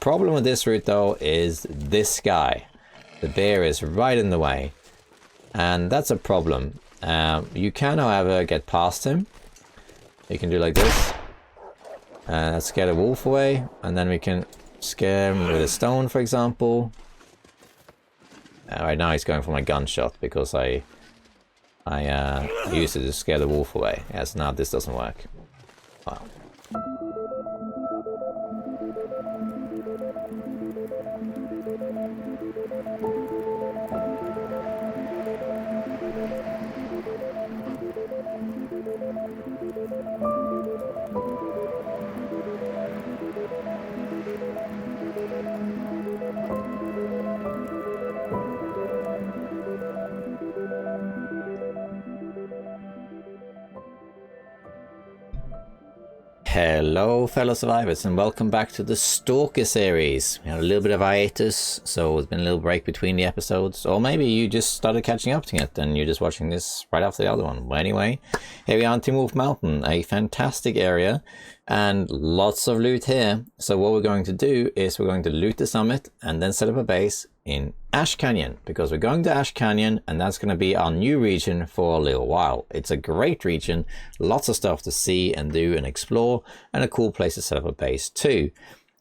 problem with this route though is this guy. The bear is right in the way. And that's a problem. You can, however, get past him. You can do like this. Let's scare the wolf away. And then we can scare him with a stone, for example. Right now he's going for my gunshot because I used it to scare the wolf away. Yes, now this doesn't work. Wow. Hello fellow survivors and welcome back to the Stalker series. We had a little bit of hiatus, so there's been a little break between the episodes, or maybe you just started catching up to it and you're just watching this right after the other one. But anyway, here we are on Team Wolf Mountain, a fantastic area and lots of loot here. So what we're going to do is we're going to loot the summit and then set up a base in Ash Canyon, because we're going to Ash Canyon and that's going to be our new region for a little while. It's a great region, lots of stuff to see and do and explore, and a cool place to set up a base too.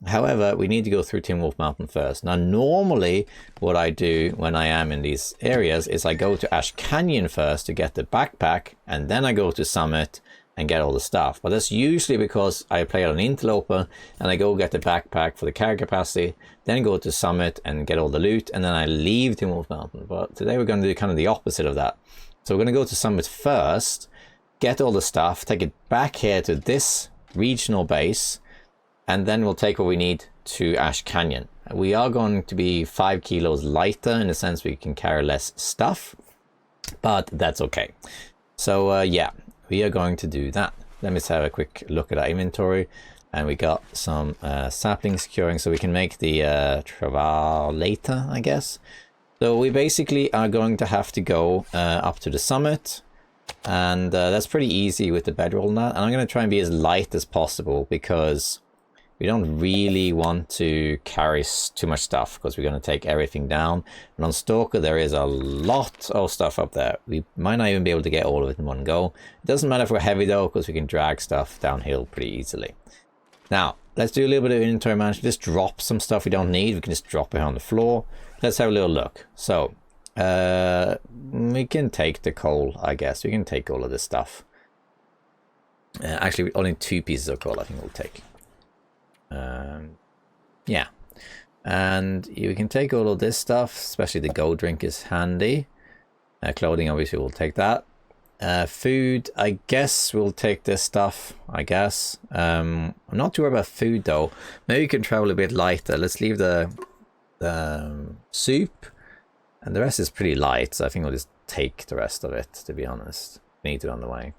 However, we need to go through Team Wolf Mountain first. Now normally what I do when I am in these areas is I go to Ash Canyon first to get the backpack, and then I go to Summit and get all the stuff. But that's usually because I play on an interloper and I go get the backpack for the carry capacity, then go to Summit and get all the loot, and then I leave Team Wolf Mountain. But today we're going to do kind of the opposite of that. So we're going to go to Summit first, get all the stuff, take it back here to this regional base, and then we'll take what we need to Ash Canyon. We are going to be 5 kilos lighter in the sense we can carry less stuff, but that's okay. So yeah, we are going to do that. Let me just have a quick look at our inventory, and we got some sapling securing so we can make the travel later, I guess. So we basically are going to have to go up to the summit, and that's pretty easy with the bedroll and that. And I'm going to try and be as light as possible because we don't really want to carry too much stuff, because we're going to take everything down. And on Stalker there is a lot of stuff up there. We might not even be able to get all of it in one go. It doesn't matter if we're heavy though, because we can drag stuff downhill pretty easily. Now let's do a little bit of inventory management. Just drop some stuff we don't need. We can just drop it on the floor. Let's have a little look. So we can take the coal, I guess. We can take all of this stuff. Actually only 2 pieces of coal I think we'll take. Yeah, and you can take all of this stuff, especially the gold drink is handy. Clothing, obviously we'll take that. Food, I guess we'll take this stuff, I guess. I'm not too worried about food though. Maybe we can travel a bit lighter. Let's leave the soup, and the rest is pretty light, so I think we'll just take the rest of it, to be honest. We need it on the way.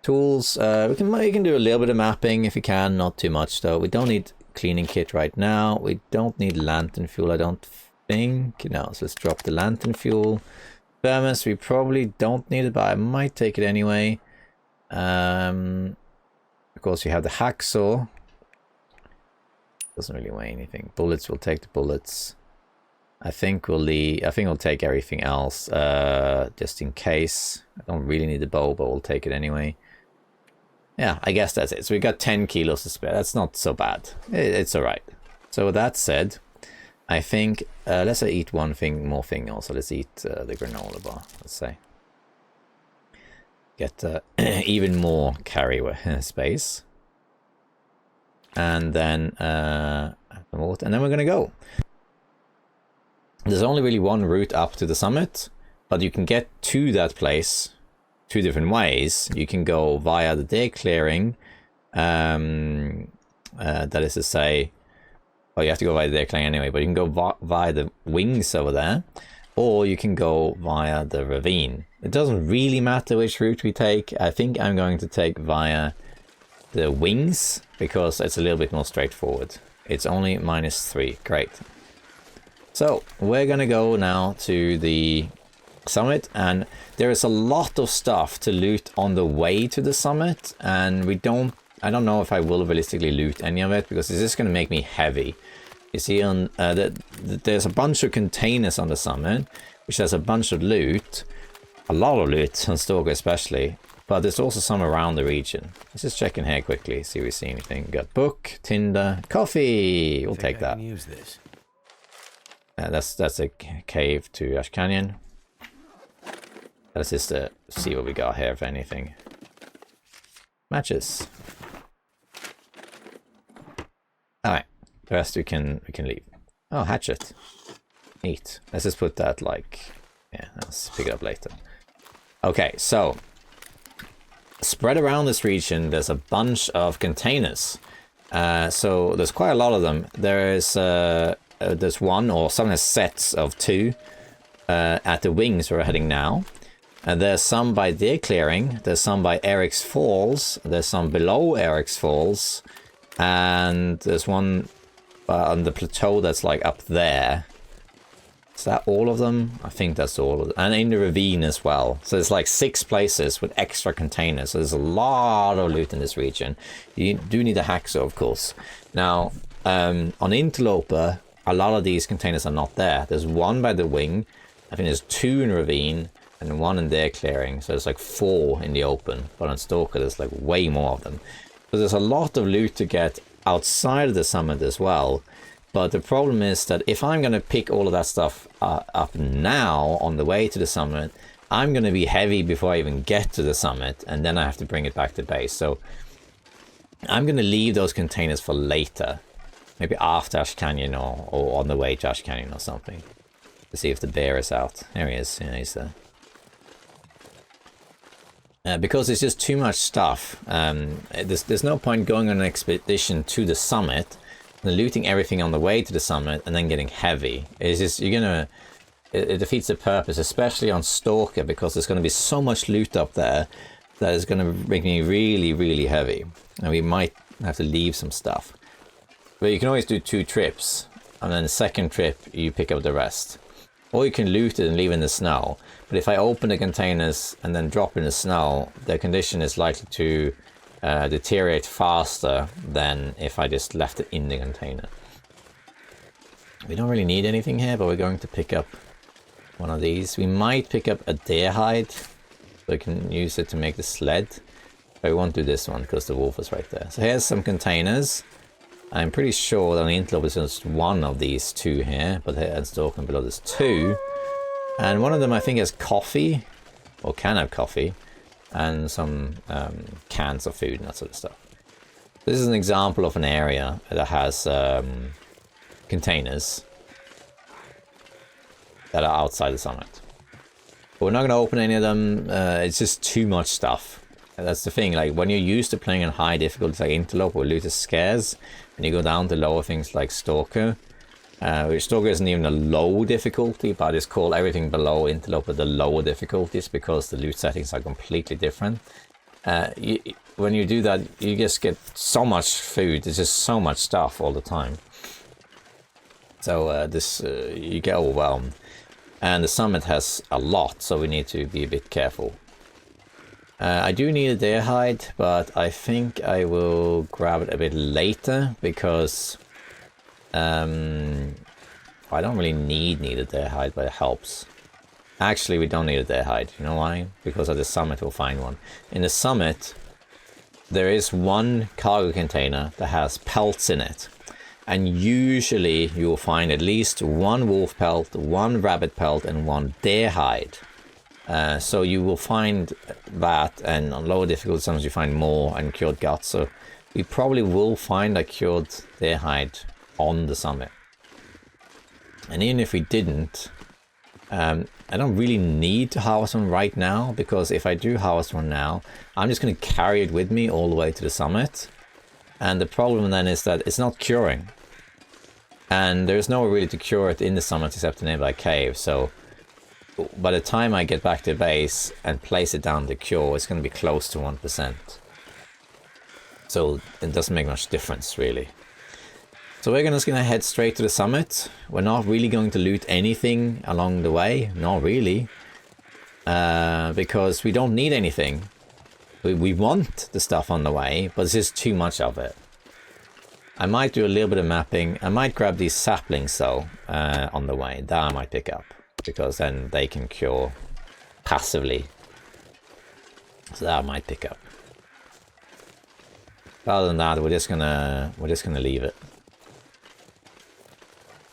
Tools, we can do a little bit of mapping if we can, not too much though. We don't need cleaning kit right now. We don't need lantern fuel, I don't think. No, so let's drop the lantern fuel. Thermos, we probably don't need it, but I might take it anyway. Of course, you have the hacksaw. Doesn't really weigh anything. Bullets, we'll take the bullets. I think we'll take everything else, just in case. I don't really need the bow, but we'll take it anyway. Yeah, I guess that's it. So we got 10 kilos to spare. That's not so bad. It's all right. So with that said, I think let's eat one more thing also. Let's eat the granola bar. Let's say get even more carry space, and then water, and then we're gonna go. There's only really one route up to the summit, but you can get to that place 2 different ways. You can go via the day clearing, that is to say, well, you have to go via the day clearing anyway, but you can go via the wings over there, or you can go via the ravine. It doesn't really matter which route we take. I think I'm going to take via the wings because it's a little bit more straightforward. It's only -3. Great. So we're gonna go now to the summit, and there is a lot of stuff to loot on the way to the summit, and I don't know if I will realistically loot any of it because it's just gonna make me heavy. You see on there's a bunch of containers on the summit, which has a bunch of loot, a lot of loot on Stalker especially, but there's also some around the region. Let's just check in here quickly, see if we see anything. Got book, tinder, coffee. We'll take that. Use this. That's a cave to Ash Canyon. Let's just see what we got here, if anything. Matches. Alright, the rest we can leave. Oh, hatchet. Neat. Let's just put that like... Yeah, let's pick it up later. Okay, so... Spread around this region, there's a bunch of containers. So there's quite a lot of them. There's one, or some sets of two at the wings where we're heading now. There's some by their clearing, there's some by Eric's Falls, there's some below Eric's Falls, and there's one on the plateau that's like up there. Is that all of them? I think that's all of them. And in the ravine as well. So there's like 6 places with extra containers. So there's a lot of loot in this region. You do need a hacksaw, of course. Now, on Interloper, a lot of these containers are not there. There's one by the wing. I think there's 2 in ravine. And 1 in their clearing, so there's like 4 in the open. But on Stalker, there's like way more of them. So there's a lot of loot to get outside of the summit as well. But the problem is that if I'm going to pick all of that stuff up now on the way to the summit, I'm going to be heavy before I even get to the summit, and then I have to bring it back to base. So I'm going to leave those containers for later. Maybe after Ash Canyon or on the way to Ash Canyon or something. To see if the bear is out. There he is. Yeah, he's there. Because it's just too much stuff. There's no point going on an expedition to the summit and looting everything on the way to the summit and then getting heavy. It's just, it defeats the purpose, especially on Stalker, because there's going to be so much loot up there that is going to make me really, really heavy. And we might have to leave some stuff. But you can always do 2 trips, and then the second trip you pick up the rest. Or you can loot it and leave it in the snow. But if I open the containers and then drop in the snow, the condition is likely to deteriorate faster than if I just left it in the container. We don't really need anything here, but we're going to pick up one of these. We might pick up a deer hide, so we can use it to make the sled. But we won't do this one because the wolf is right there. So here's some containers. I'm pretty sure that on the Interloper is just one of these 2 here, but here at Stalker below there's 2. And one of them I think has coffee, or can have coffee, and some cans of food and that sort of stuff. This is an example of an area that has containers that are outside the summit. But we're not going to open any of them, it's just too much stuff. And that's the thing, like when you're used to playing on high difficulties like Interloper or loot is scarce, and you go down to lower things like Stalker, which Stalker isn't even a low difficulty, but I just call everything below Interloper the lower difficulties because the loot settings are completely different. When you do that, you just get so much food, there's just so much stuff all the time. So you get overwhelmed. And the summit has a lot, so we need to be a bit careful. I do need a deer hide, but I think I will grab it a bit later because I don't really need a deer hide, but it helps. Actually, we don't need a deer hide. You know why? Because at the summit we'll find one. In the summit, there is one cargo container that has pelts in it. And usually you will find at least 1 wolf pelt, 1 rabbit pelt, and 1 deer hide. So you will find that, and on lower difficulty sometimes you find more and cured guts. So we probably will find a cured deer hide on the summit. And even if we didn't, I don't really need to harvest one right now, because if I do harvest one now, I'm just going to carry it with me all the way to the summit. And the problem then is that it's not curing. And there's nowhere really to cure it in the summit except in nearby cave. So by the time I get back to base and place it down to cure, it's going to be close to 1%. So it doesn't make much difference really. So we're just going to head straight to the summit. We're not really going to loot anything along the way. Not really. Because we don't need anything. We want the stuff on the way, but it's just too much of it. I might do a little bit of mapping. I might grab these saplings though on the way. That I might pick up because then they can cure passively. So that I might pick up. But other than that, we're just gonna leave it.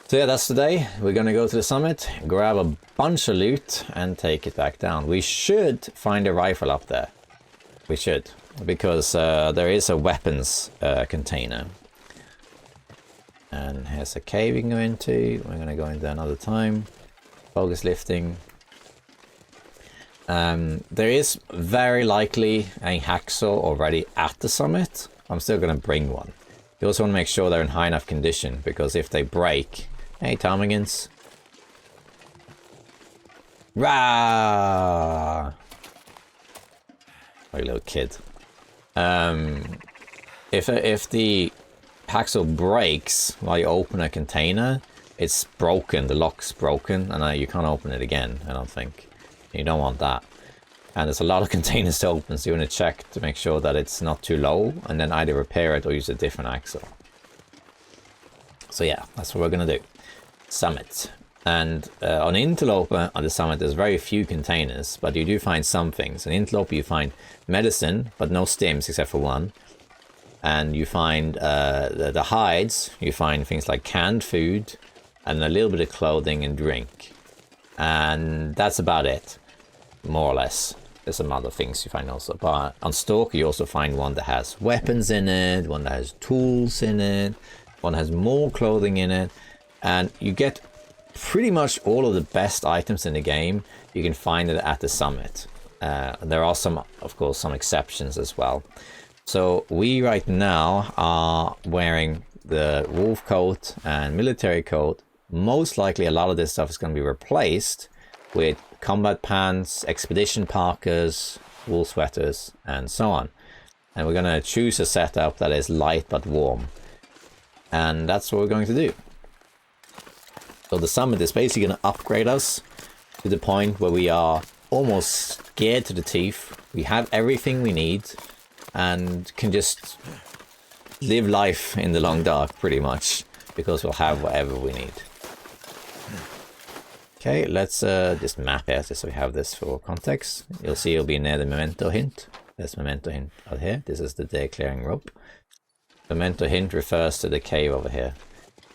So yeah, that's the day. We're gonna go to the summit, grab a bunch of loot, and take it back down. We should find a rifle up there. We should, because there is a weapons container. And here's a cave we can go into. We're gonna go into another time. Focus lifting. There is very likely a hacksaw already at the summit. I'm still gonna bring one. You also want to make sure they're in high enough condition, because if they break... Hey, ptarmigans. Rah! Like a little kid. If the hacksaw breaks while you open a container, it's broken. The lock's broken, and you can't open it again, I don't think. You don't want that. And there's a lot of containers to open, so you want to check to make sure that it's not too low, and then either repair it or use a different hacksaw. So yeah, that's what we're gonna do. Summit. And on Interloper, on the summit, there's very few containers, but you do find some things. On Interloper, you find medicine, but no stims except for one. And you find the hides, you find things like canned food, and a little bit of clothing and drink. And that's about it, more or less. There's some other things you find also. But on Stalker, you also find one that has weapons in it, one that has tools in it, one that has more clothing in it. And you get pretty much all of the best items in the game. You can find it at the summit. There are some, of course, some exceptions as well. So we right now are wearing the wolf coat and military coat. Most likely a lot of this stuff is going to be replaced with combat pants, expedition parkers, wool sweaters, and so on. And we're going to choose a setup that is light but warm. And that's what we're going to do. So the summit is basically going to upgrade us to the point where we are almost scared to the teeth. We have everything we need and can just live life in the long dark pretty much, because we'll have whatever we need. Okay, let's just map it just so we have this for context. You'll see it'll be near the memento hint. There's memento hint out here. This is the day clearing rope. Memento hint refers to the cave over here.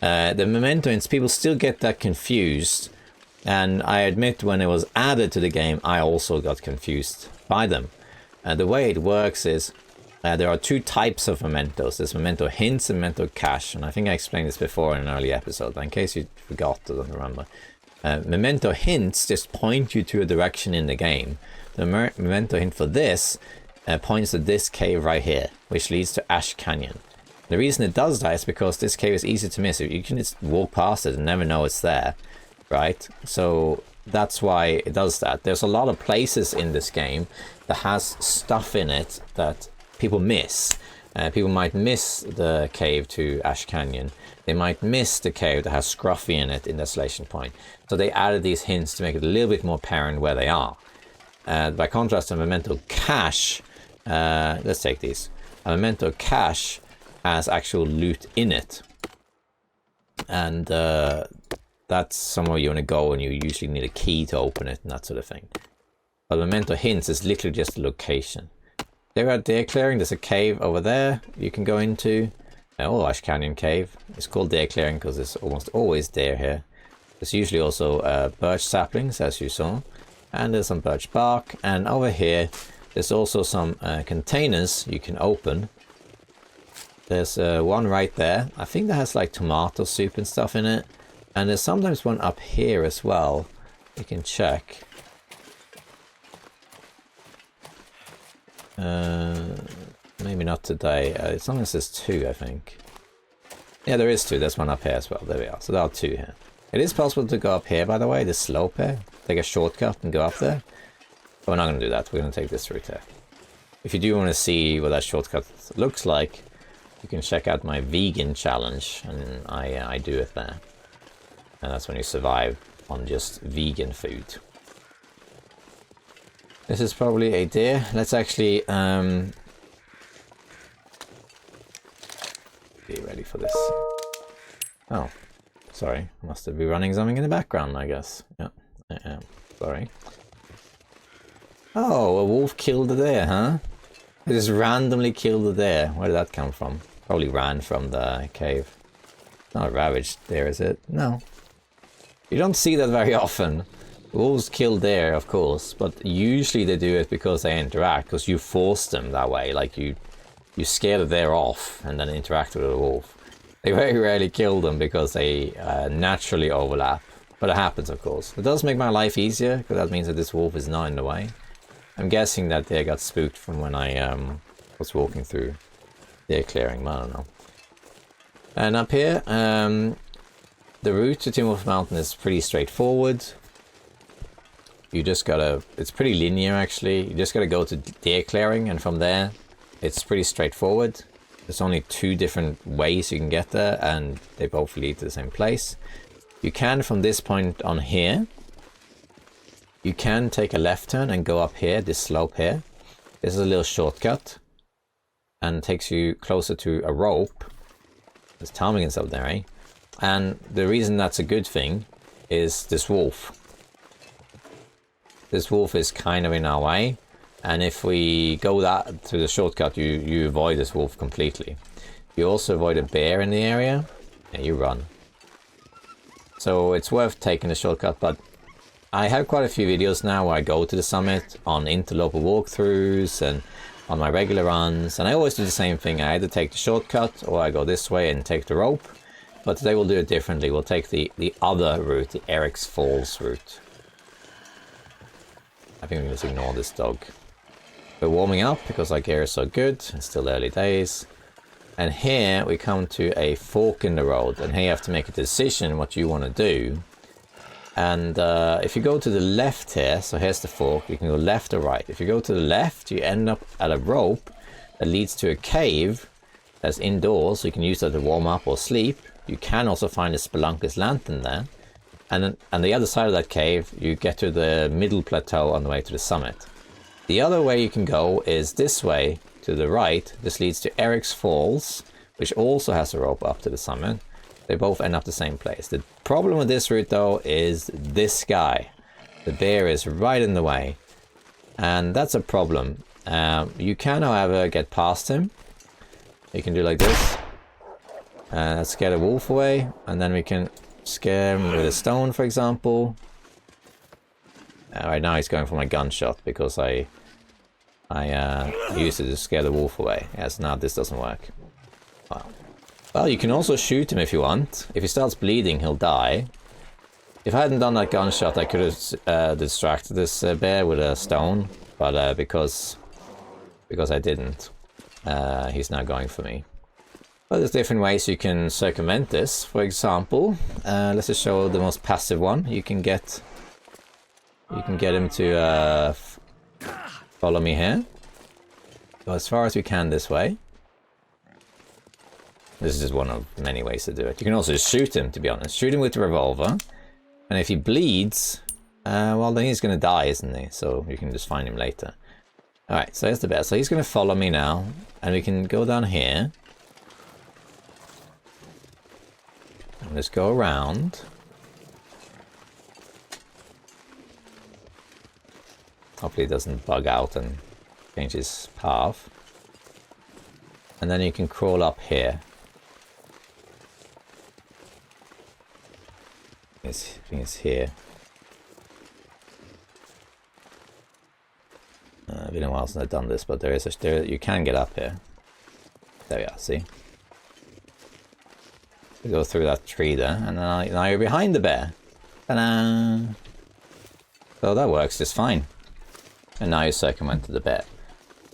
The memento hints, people still get that confused, and I admit when it was added to the game I also got confused by them. The way it works is there are two types of mementos. There's memento hints and memento cache, and I think I explained this before in an early episode, but in case you forgot or don't remember. Memento hints just point you to a direction in the game. The memento hint for this points to this cave right here, which leads to Ash Canyon. The reason it does that is because this cave is easy to miss. You can just walk past it and never know it's there, right? So that's why it does that. There's a lot of places in this game that has stuff in it that people miss. People might miss the cave to Ash Canyon. They might miss the cave that has Scruffy in it in Desolation Point. So they added these hints to make it a little bit more apparent where they are. By contrast, a memento cache, let's take these. A memento cache has actual loot in it, and that's somewhere you want to go, and you usually need a key to open it and that sort of thing. But memento hints is literally just a location. There at Deer Clearing, there's a cave over there you can go into. Oh, Ash Canyon Cave. It's called Deer Clearing because there's almost always deer here. There's usually also birch saplings, as you saw, and there's some birch bark. And over here there's also some containers you can open. There's one right there. I think that has like tomato soup and stuff in it. And there's sometimes one up here as well. You can check. Maybe not today. As long as there's two, I think. Yeah, there is two. There's one up here as well. There we are. So there are two here. It is possible to go up here, by the way. This slope here. Take a shortcut and go up there. But we're not going to do that. We're going to take this route here. If you do want to see what that shortcut looks like, you can check out my vegan challenge, and I do it there. And that's when you survive on just vegan food. This is probably a deer. Let's actually Be ready for this. Oh, sorry. Must have been running something in the background, I guess. Yeah, I am. Sorry. Oh, a wolf killed a deer, huh? It just randomly killed a deer. Where did that come from? Probably ran from the cave. Not a ravaged deer, is it? No. You don't see that very often. Wolves kill deer, of course, but usually they do it because they interact, because you force them that way. Like you scare the deer off and then interact with the wolf. They very rarely kill them because they naturally overlap. But it happens, of course. It does make my life easier, because that means that this wolf is not in the way. I'm guessing that they got spooked from when I was walking through their clearing, but I don't know. And up here, the route to Timberwolf Mountain is pretty straightforward. You just gotta, it's pretty linear actually. You just gotta go to deer clearing, and from there, it's pretty straightforward. There's only 2 different ways you can get there, and they both lead to the same place. You can, from this point on here, you can take a left turn and go up here, this slope here. This is a little shortcut, and takes you closer to a rope. There's ptarmigans up there, eh? And the reason that's a good thing is this wolf. This wolf is kind of in our way, and if we go that through the shortcut, you avoid this wolf completely. You also avoid a bear in the area, and you run. So it's worth taking the shortcut, but I have quite a few videos now where I go to the summit on interloper walkthroughs and on my regular runs, and I always do the same thing. I either take the shortcut or I go this way and take the rope, but today we'll do it differently. We'll take the other route, the Erick's Falls route. I think we can just ignore this dog. We're warming up because our gear is so good. It's still early days. And here we come to a fork in the road, and here you have to make a decision what you want to do. And if you go to the left here, so here's the fork, you can go left or right. If you go to the left, you end up at a rope that leads to a cave that's indoors, so you can use that to warm up or sleep. You can also find a Spelunker's lantern there. And then on the other side of that cave, you get to the middle plateau on the way to the summit. The other way you can go is this way to the right. This leads to Erick's Falls, which also has a rope up to the summit. They both end up the same place. The problem with this route though is this guy. The bear is right in the way, and that's a problem. You can, however, get past him. You can do like this. Let's scare the wolf away, and then we can scare him with a stone, for example. Right now he's going for my gunshot because I used it to scare the wolf away. Yes, now this doesn't work. Wow. Well, you can also shoot him if you want. If he starts bleeding, he'll die. If I hadn't done that gunshot, I could have distracted this bear with a stone, but because I didn't, he's now going for me. Well, there's different ways you can circumvent this. For example, let's just show the most passive one. You can get him to follow me here. Go as far as we can this way. This is just one of many ways to do it. You can also just shoot him, to be honest. Shoot him with the revolver. And if he bleeds, well, then he's going to die, isn't he? So you can just find him later. Alright, so there's the bear. So he's going to follow me now. And we can go down here. And let's go around. Hopefully it doesn't bug out and change his path. And then you can crawl up here. I think it's here. Been a while since I've done this, but you can get up here. There we are, see? You go through that tree there, and then now you're behind the bear. Ta-da! So that works just fine. And now you circumvented the bear.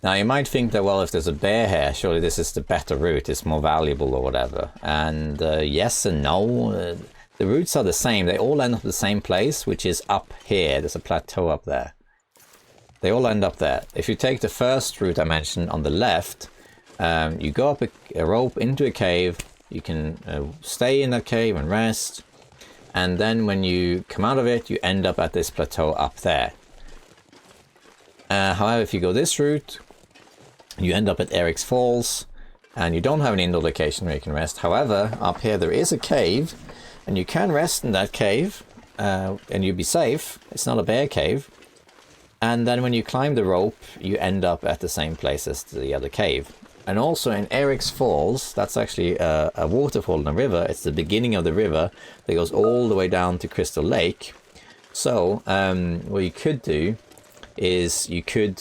Now you might think that, well, if there's a bear here, surely this is the better route, it's more valuable or whatever. And yes and no. The routes are the same, they all end up the same place, which is up here. There's a plateau up there. They all end up there. If you take the first route I mentioned on the left, you go up a rope into a cave, you can stay in that cave and rest, and then when you come out of it, you end up at this plateau up there. However, if you go this route, you end up at Erick's Falls, and you don't have an indoor location where you can rest. However, up here there is a cave, and you can rest in that cave, and you'll be safe. It's not a bear cave. And then when you climb the rope, you end up at the same place as the other cave. And also in Eric's Falls, that's actually a waterfall in a river. It's the beginning of the river that goes all the way down to Crystal Lake. So what you could do is you could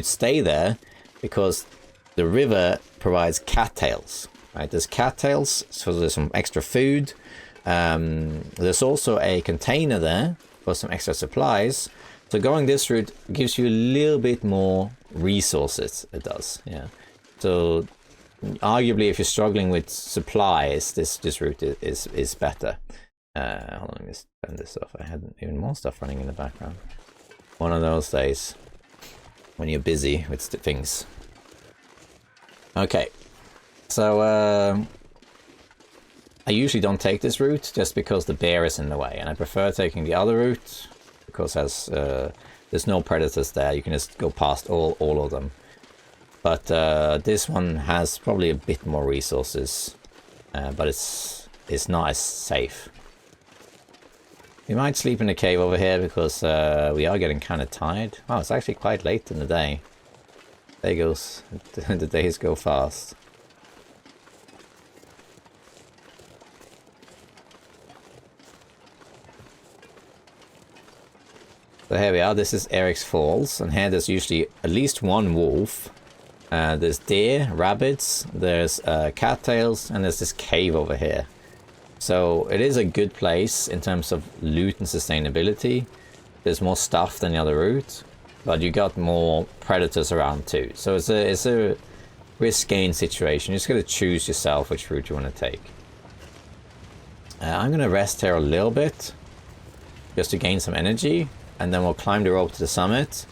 stay there, because the river provides cattails. Right? There's cattails, so there's some extra food. There's also a container there for some extra supplies. So going this route gives you a little bit more resources, it does, yeah. So arguably if you're struggling with supplies, this route is better. Hold on, let me turn this off. I had even more stuff running in the background. One of those days when you're busy with things. Okay, so I usually don't take this route just because the bear is in the way, and I prefer taking the other route because there's no predators there. You can just go past all of them. But this one has probably a bit more resources, but it's not as safe. We might sleep in the cave over here because we are getting kind of tired. Oh, it's actually quite late in the day. There goes the days go fast. So here we are, this is Eric's Falls, and here there's usually at least one wolf. There's deer, rabbits, there's cattails, and there's this cave over here. So it is a good place in terms of loot and sustainability. There's more stuff than the other route, but you got more predators around too. So it's a risk-gain situation. You just gotta choose yourself which route you want to take. I'm gonna rest here a little bit, just to gain some energy. And then we'll climb the rope to the summit,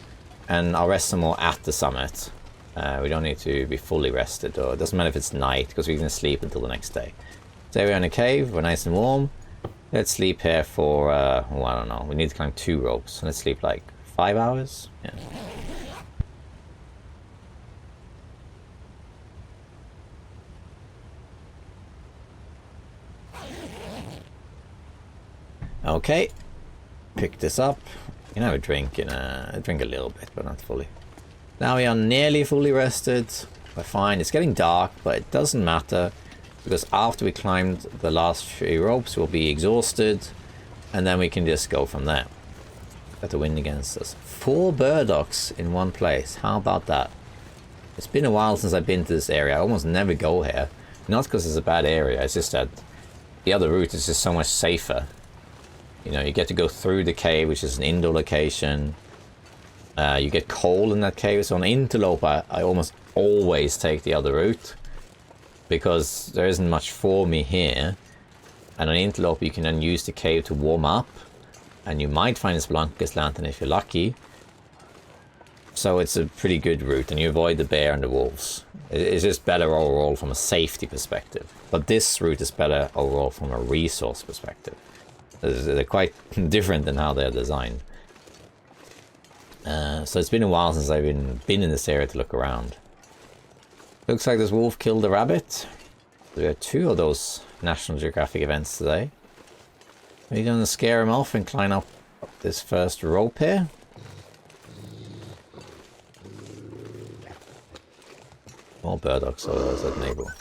and I'll rest some more at the summit. We don't need to be fully rested, or it doesn't matter if it's night, because we can sleep until the next day. So we're in a cave, we're nice and warm. Let's sleep here for, I don't know, we need to climb 2 ropes. Let's sleep like 5 hours? Yeah. Okay, pick this up. You can have a drink, drink a little bit, but not fully. Now we are nearly fully rested. We're fine. It's getting dark, but it doesn't matter, because after we climbed the last few ropes, we'll be exhausted, and then we can just go from there. Got the wind against us. 4 burdocks in one place. How about that? It's been a while since I've been to this area. I almost never go here. Not because it's a bad area, it's just that the other route is just so much safer. You know, you get to go through the cave, which is an indoor location. You get coal in that cave. So on Interlope, I almost always take the other route, because there isn't much for me here. And on Interlope, you can then use the cave to warm up, and you might find a Spelunker's Lantern if you're lucky. So it's a pretty good route, and you avoid the bear and the wolves. It's just better overall from a safety perspective. But this route is better overall from a resource perspective. They're quite different than how they're designed. So it's been a while since I've been in this area to look around. Looks like this wolf killed a rabbit. We have 2 of those National Geographic events today. Are you going to scare him off and climb up this first rope here? More burdocks over those at Nabel.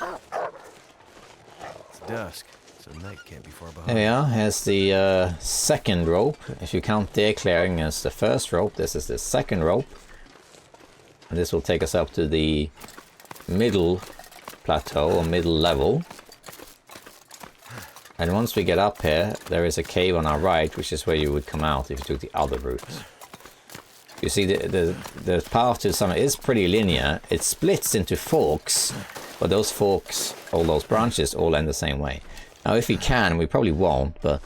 It's dusk, so night can't be far behind. There we are. Here's the second rope. If you count deer clearing as the first rope, this is the second rope. And this will take us up to the middle plateau or middle level. And once we get up here, there is a cave on our right, which is where you would come out if you took the other route. You see, the path to the summit is pretty linear. It splits into forks, but those forks, all those branches, all end the same way. Now, if we can, we probably won't, but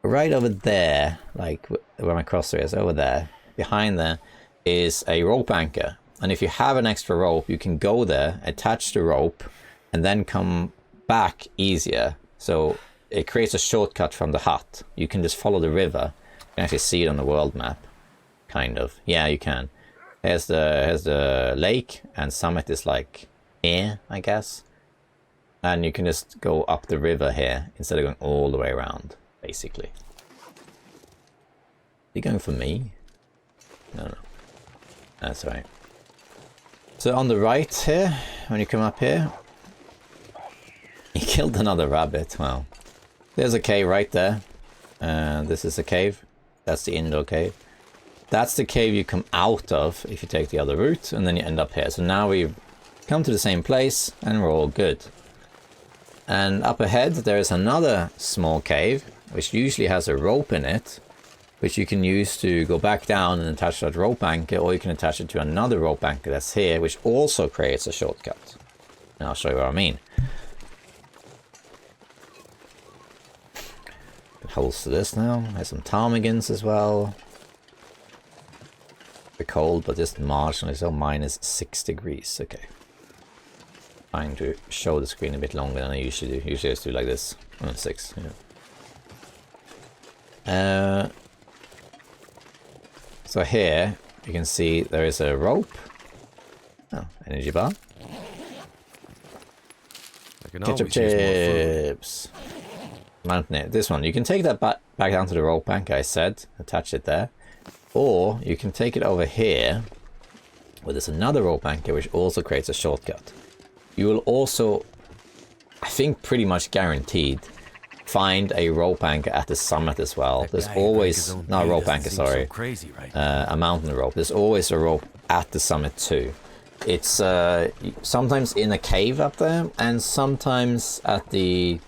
right over there, like where my crosser is, over there, behind there, is a rope anchor. And if you have an extra rope, you can go there, attach the rope, and then come back easier. So it creates a shortcut from the hut. You can just follow the river. You can actually see it on the world map. Kind of. Yeah, you can. Here's the lake, and summit is like here, I guess. And you can just go up the river here instead of going all the way around, basically. Are you going for me? No. That's right. So on the right here, when you come up here, you killed another rabbit. Wow. There's a cave right there. This is a cave. That's the indoor cave. That's the cave you come out of if you take the other route, and then you end up here. So now we've come to the same place, and we're all good. And up ahead, there is another small cave, which usually has a rope in it, which you can use to go back down and attach that rope anchor, or you can attach it to another rope anchor that's here, which also creates a shortcut. And I'll show you what I mean. Holes to this now. There's some ptarmigans as well. They're cold, but just marginally so. -6 degrees. Okay. Trying to show the screen a bit longer than I usually do. Usually I just do like this. 6. Yeah. So here you can see there is a rope. Oh, energy bar. Ketchup chips. Mountain. This one. You can take that back down to the rope anchor I said. Attach it there. Or you can take it over here where there's another rope anchor which also creates a shortcut. You will also, I think pretty much guaranteed, find a rope anchor at the summit as well. There's always, not a rope anchor, sorry, crazy, right? A mountain rope. There's always a rope at the summit too. It's sometimes in a cave up there, and sometimes at the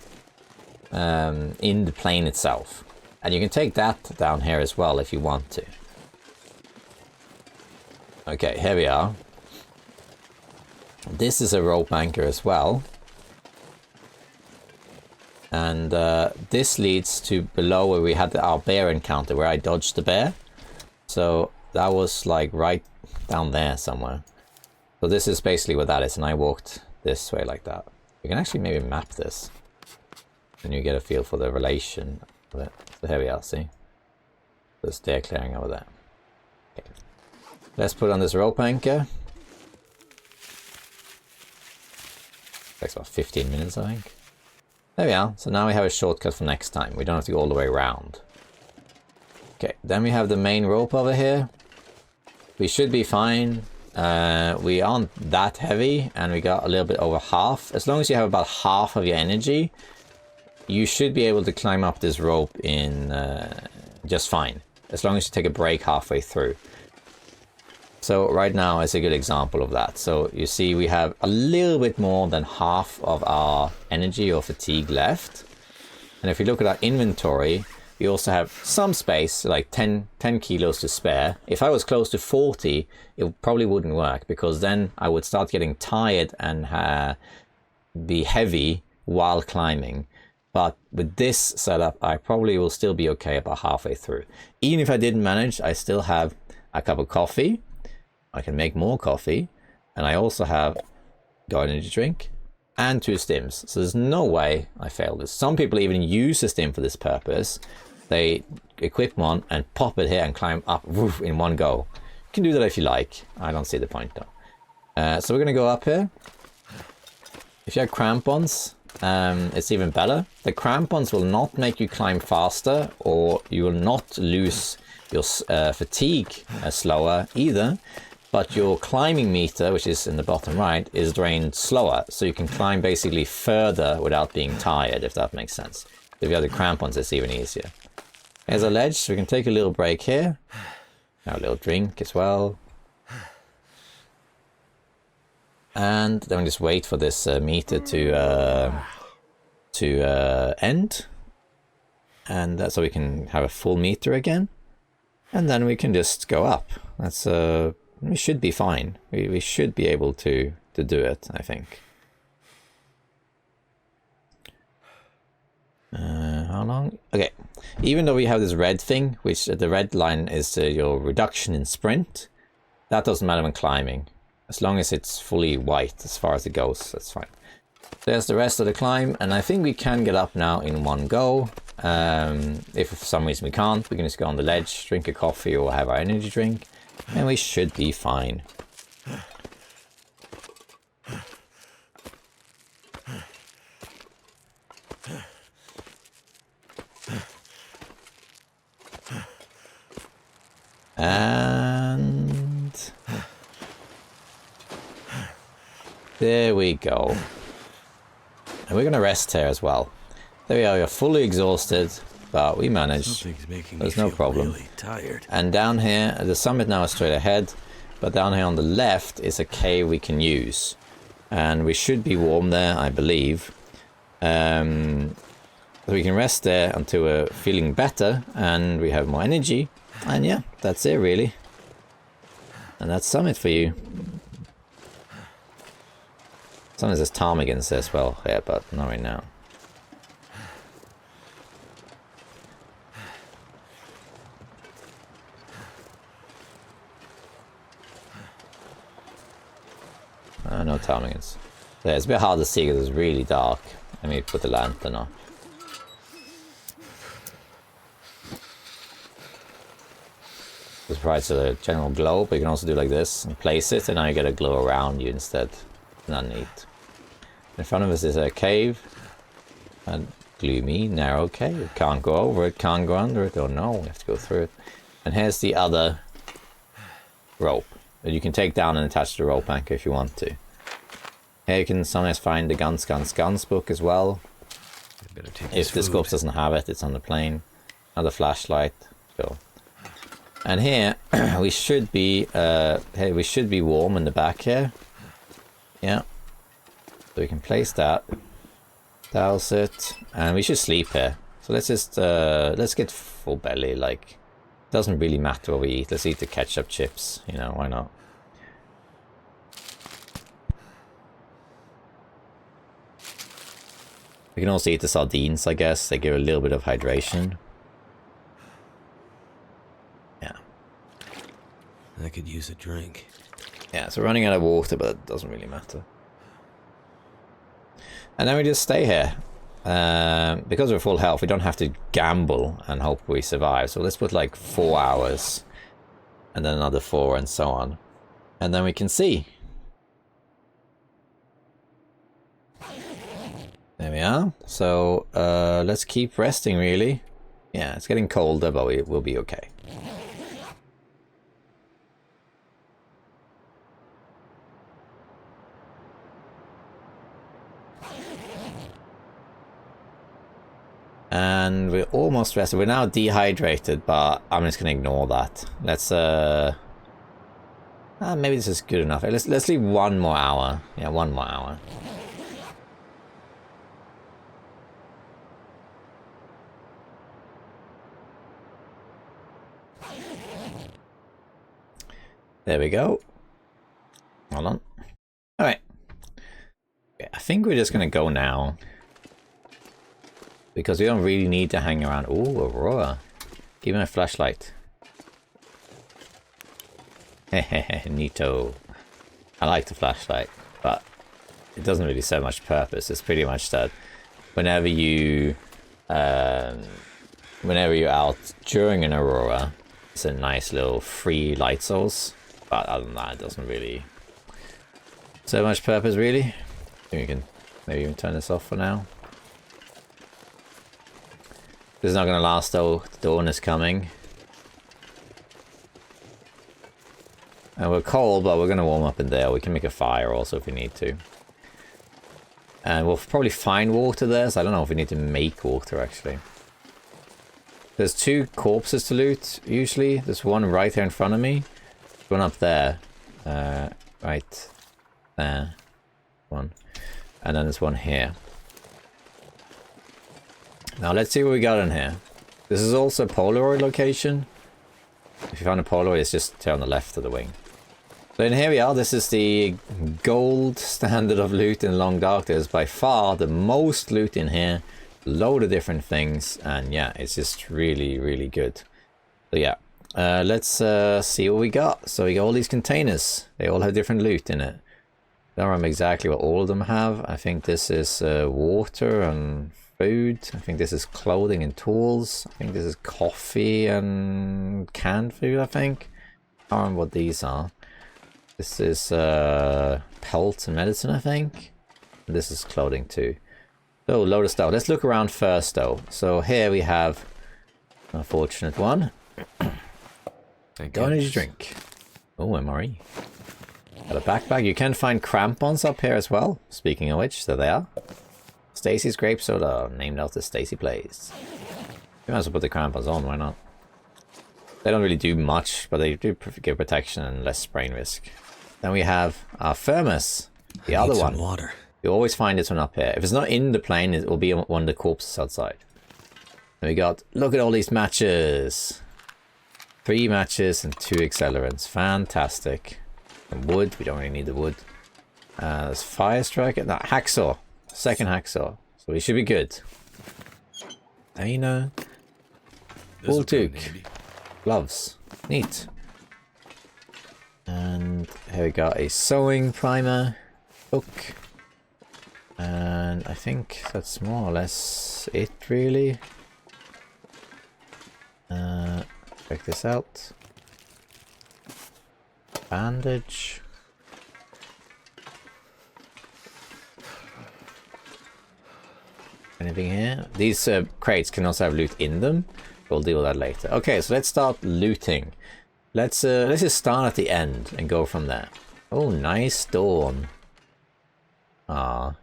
in the plane itself. And you can take that down here as well if you want to. Okay, here we are. This is a rope anchor as well. And this leads to below where we had our bear encounter, where I dodged the bear. So that was like right down there somewhere. So this is basically what that is, and I walked this way like that. We can actually maybe map this, and you get a feel for the relation of it. So here we are, see? There's stair clearing over there. Okay. Let's put on this rope anchor. Takes about 15 minutes, I think. There we are. So now we have a shortcut for next time. We don't have to go all the way around. Okay, then we have the main rope over here. We should be fine. We aren't that heavy, and we got a little bit over half. As long as you have about half of your energy, you should be able to climb up this rope in just fine. As long as you take a break halfway through. So right now is a good example of that. So you see we have a little bit more than half of our energy or fatigue left. And if you look at our inventory, we also have some space, like 10 kilos to spare. If I was close to 40, it probably wouldn't work, because then I would start getting tired and be heavy while climbing. But with this setup, I probably will still be okay about halfway through. Even if I didn't manage, I still have a cup of coffee. I can make more coffee, and I also have got energy drink and 2 stims. So there's no way I failed this. Some people even use a stim for this purpose. They equip one and pop it here and climb up woof, in one go. You can do that if you like. I don't see the point though. So we're gonna go up here. If you have crampons, it's even better. The crampons will not make you climb faster, or you will not lose your fatigue slower either. But your climbing meter, which is in the bottom right, is drained slower. So you can climb basically further without being tired, if that makes sense. If you have the crampons, it's even easier. There's a ledge, so we can take a little break here. Now a little drink as well. And then we just wait for this meter to end. And so we can have a full meter again. And then we can just go up. That's we should be fine. We should be able to do it, I think. How long? Okay. Even though we have this red thing, which the red line is your reduction in sprint, that doesn't matter when climbing. As long as it's fully white as far as it goes, that's fine. There's the rest of the climb, and I think we can get up now in one go. If for some reason we can't, we can just go on the ledge, drink a coffee or have our energy drink, and we should be fine. There we go. And we're going to rest here as well. There we are, we're fully exhausted, but we managed. There's no problem. Really tired. And down here, the summit now is straight ahead, but down here on the left is a cave we can use. And we should be warm there, I believe. So we can rest there until we're feeling better and we have more energy. And yeah, that's it really. And that's summit for you. Sometimes there's ptarmigans as well here, but not right now. No ptarmigans. Yeah, it's a bit hard to see because it's really dark. Let me put the lantern on. This provides a general glow, but you can also do like this and place it, and now you get a glow around you instead. Not neat. In front of us is a cave. A gloomy, narrow cave. Can't go over it, can't go under it. Oh no, we have to go through it. And here's the other rope that you can take down and attach to the rope anchor if you want to. Here you can sometimes find the Guns book as well. If this corpse doesn't have it, it's on the plane. Another flashlight. Go. And here we should be warm in the back here. Yeah. So we can place that. Douse it. And we should sleep here. So let's just let's get full belly, like doesn't really matter what we eat. Let's eat the ketchup chips, you know, why not? We can also eat the sardines, I guess. They give a little bit of hydration. Yeah. I could use a drink. Yeah, so we're running out of water, but it doesn't really matter. And then we just stay here. Because we're full health, we don't have to gamble and hope we survive. So let's put like 4 hours. And then another 4 and so on. And then we can see. There we are. So let's keep resting really. Yeah, it's getting colder, but we'll be okay. And we're almost rested. We're now dehydrated, but I'm just gonna ignore that. Let's maybe this is good enough. Let's leave 1 more hour. Yeah, 1 more hour. There we go. Hold on. Alright. Okay, I think we're just gonna go now. Because we don't really need to hang around. Ooh, Aurora. Give me a flashlight. Hehehe, neato. I like the flashlight, but it doesn't really serve much purpose. It's pretty much that whenever you're out during an Aurora, it's a nice little free light source. But other than that, it doesn't really serve much purpose, really. I think we can maybe even turn this off for now. This is not going to last though. The dawn is coming. And we're cold, but we're going to warm up in there. We can make a fire also if we need to. And we'll probably find water there, so I don't know if we need to make water actually. There's 2 corpses to loot, usually. There's one right here in front of me. One up there. Right there. One. And then there's one here. Now let's see what we got in here. This is also a Polaroid location. If you find a Polaroid, it's just here on the left of the wing. So in here we are. This is the gold standard of loot in Long Dark. There's by far the most loot in here. Load of different things. And yeah, it's just really, really good. So yeah, let's see what we got. So we got all these containers. They all have different loot in it. I don't remember exactly what all of them have. I think this is water and food. I think this is clothing and tools. I think this is coffee and canned food, I think. I don't remember what these are. This is pelts and medicine, I think. And this is clothing too. So, load of stuff. Let's look around first though. So here we have an unfortunate one. Go energy drink. Oh, MRE. Got a backpack. You can find crampons up here as well. Speaking of which, there they are. Stacy's grape soda, named after Stacy Plays. You might as well put the crampons on, why not? They don't really do much, but they do give protection and less sprain risk. Then we have our thermos, the other one. Water. You always find this one up here. If it's not in the plane, it will be on one of the corpses outside. Then we got, look at all these matches. 3 matches and 2 accelerants. Fantastic. And wood, we don't really need the wood. There's fire striker, no, hacksaw. Second hacksaw. So we should be good. Dana. Wool toque. Gloves. Neat. And here we got a sewing primer. Hook. And I think that's more or less it, really. Check this out. Bandage. Anything here? These crates can also have loot in them. We'll deal with that later. Okay, so let's start looting. Let's just start at the end and go from there. Oh, nice dawn. Ah,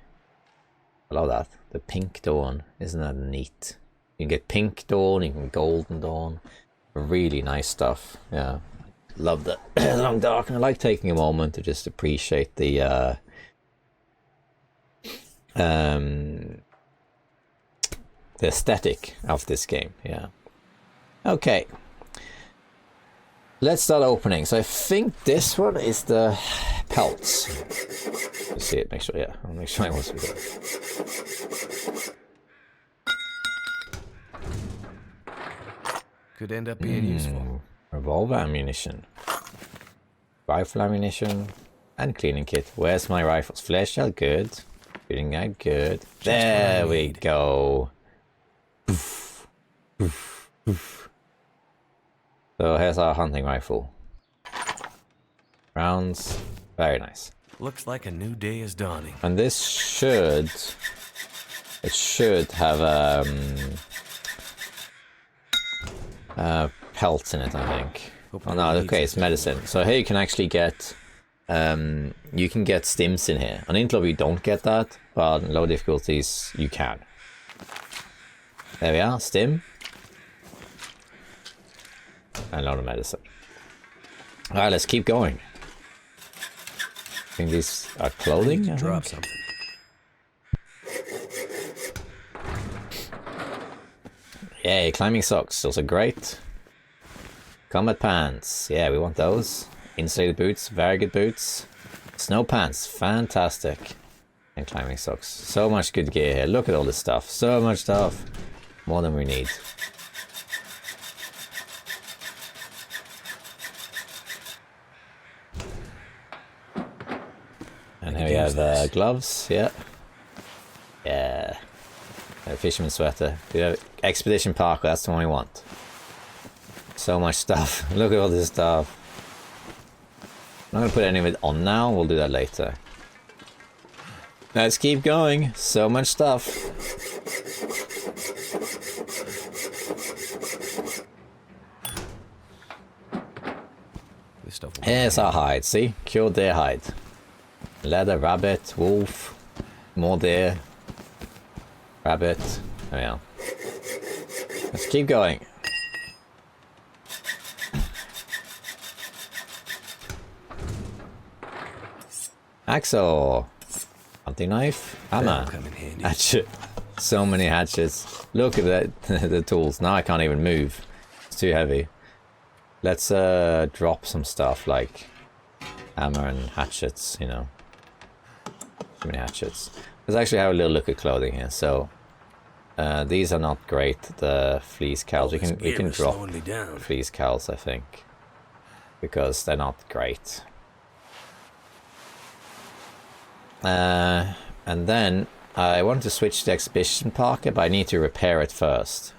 I love that. The pink dawn. Isn't that neat? You can get pink dawn, you can get golden dawn. Really nice stuff. Yeah. Love the long dark, and I like taking a moment to just appreciate the aesthetic of this game. Yeah. Okay. Let's start opening. So I think this one is the pelts. You see it, make sure, yeah. I'll make sure I was good. Could end up being useful. Revolver ammunition. Rifle ammunition. And cleaning kit. Where's my rifles? Flare shell, good. Cleaning guide, good. There we go. Oof. Oof. Oof. So here's our hunting rifle. Rounds. Very nice. Looks like a new day is dawning. And this should... It should have pelts in it, I think. Oh no, okay, it's medicine. So here you can actually get... you can get stims in here. On Intlo you don't get that, but on low difficulties you can. There we are, stim. And a lot of medicine. Alright, let's keep going. I think these are clothing? Drop something. Yay, climbing socks, those are great. Combat pants, yeah, we want those. Insulated boots, very good boots. Snow pants, fantastic. And climbing socks. So much good gear here. Look at all this stuff. So much stuff. More than we need. And here we have gloves, yeah. Yeah. A fisherman sweater. Expedition Parker, that's the one we want. So much stuff. Look at all this stuff. I'm not going to put any of it on now, we'll do that later. Let's keep going. So much stuff. This stuff. Here's our hide, see? Cured deer hide. Leather, rabbit, wolf, more deer, rabbit. There we are. Let's keep going. Axle, hunting knife, hammer, hatchet. So many hatchets. Look at that, the tools. Now I can't even move. It's too heavy. Let's drop some stuff like hammer and hatchets, you know. Too many hatchets. Let's actually have a little look at clothing here. So these are not great. The fleece cowls. We can drop fleece cowls, I think, because they're not great. And then I wanted to switch to the Expedition Parker, but I need to repair it first.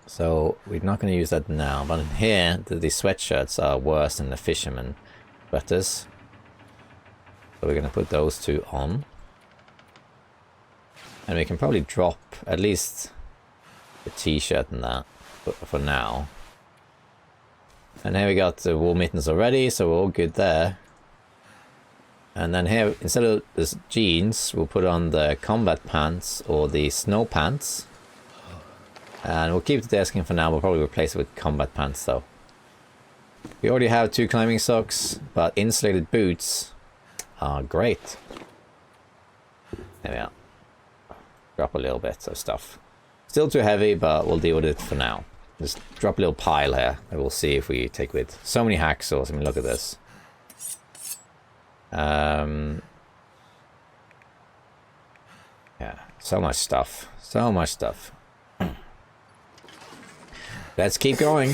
So we're not going to use that now. But in here, the sweatshirts are worse than the fisherman sweaters. So we're going to put those two on. And we can probably drop at least the t-shirt and that for now. And here we got the wool mittens already, so we're all good there. And then here, instead of the jeans, we'll put on the combat pants or the snow pants. And we'll keep the deerskin for now. We'll probably replace it with combat pants though. We already have 2 climbing socks, but insulated boots are great. There we are. Drop a little bit of stuff. Still too heavy, but we'll deal with it for now. Just drop a little pile here, and we'll see if we take with so many hacksaws. I mean, look at this. Yeah, so much stuff. So much stuff. Let's keep going.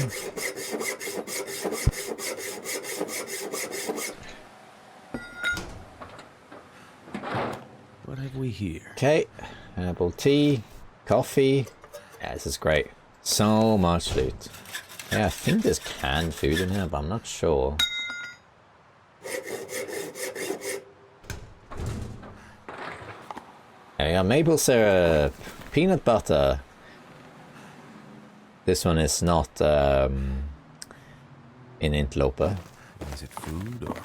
What have we here? Okay, herbal tea, coffee. Yeah, this is great. So much loot. Yeah, I think there's canned food in here, but I'm not sure. There we go, maple syrup, peanut butter. This one is not in Interloper. Is it food or?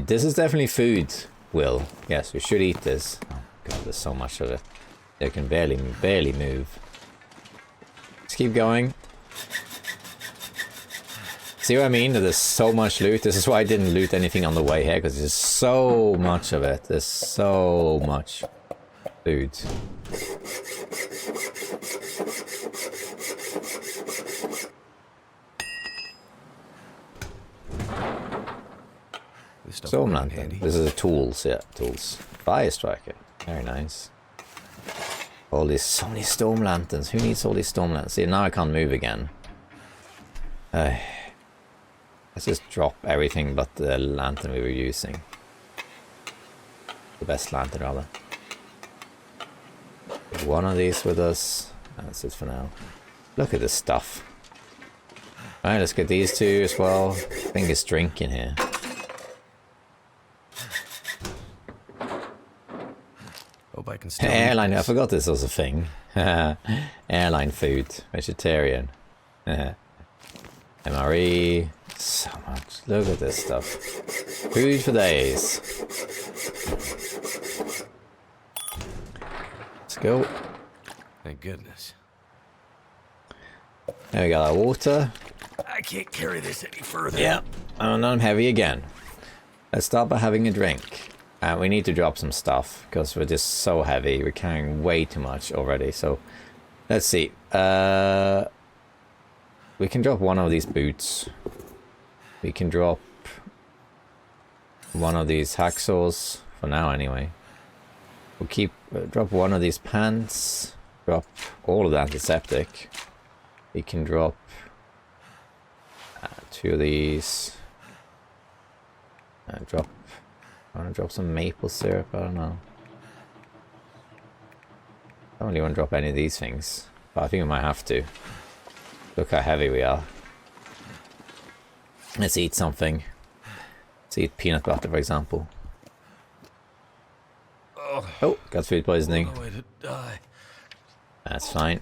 This is definitely food, Will. Yes, we should eat this. Oh god, there's so much of it. They can barely move. Let's keep going. See what I mean? There's so much loot. This is why I didn't loot anything on the way here, because there's so much of it. There's so much food. Storm lantern. This is a tools, yeah, tools. Fire striker. Very nice. All these, so many storm lanterns. Who needs all these storm lanterns? See, now I can't move again. Let's just drop everything but the lantern we were using. The best lantern, rather. One of these with us. That's it for now. Look at this stuff. Alright, let's get these 2 as well. I think it's drinking here. Hope I can still Airline, I forgot this was a thing. Airline food, vegetarian. MRE, so much. Look at this stuff. Food for days. Let's go. Thank goodness. There we got our water. I can't carry this any further. Yeah, and I'm heavy again. Let's start by having a drink. We need to drop some stuff because we're just so heavy. We're carrying way too much already. So let's see. We can drop one of these boots. We can drop one of these hacksaws for now anyway. We'll keep drop one of these pants. Drop all of the antiseptic. We can drop 2 of these. Drop. I want to drop some maple syrup. I don't know. I don't really want to drop any of these things, but I think we might have to. Look how heavy we are. Let's eat something. Let's eat peanut butter, for example. Oh, got food poisoning. What a way to die. That's fine.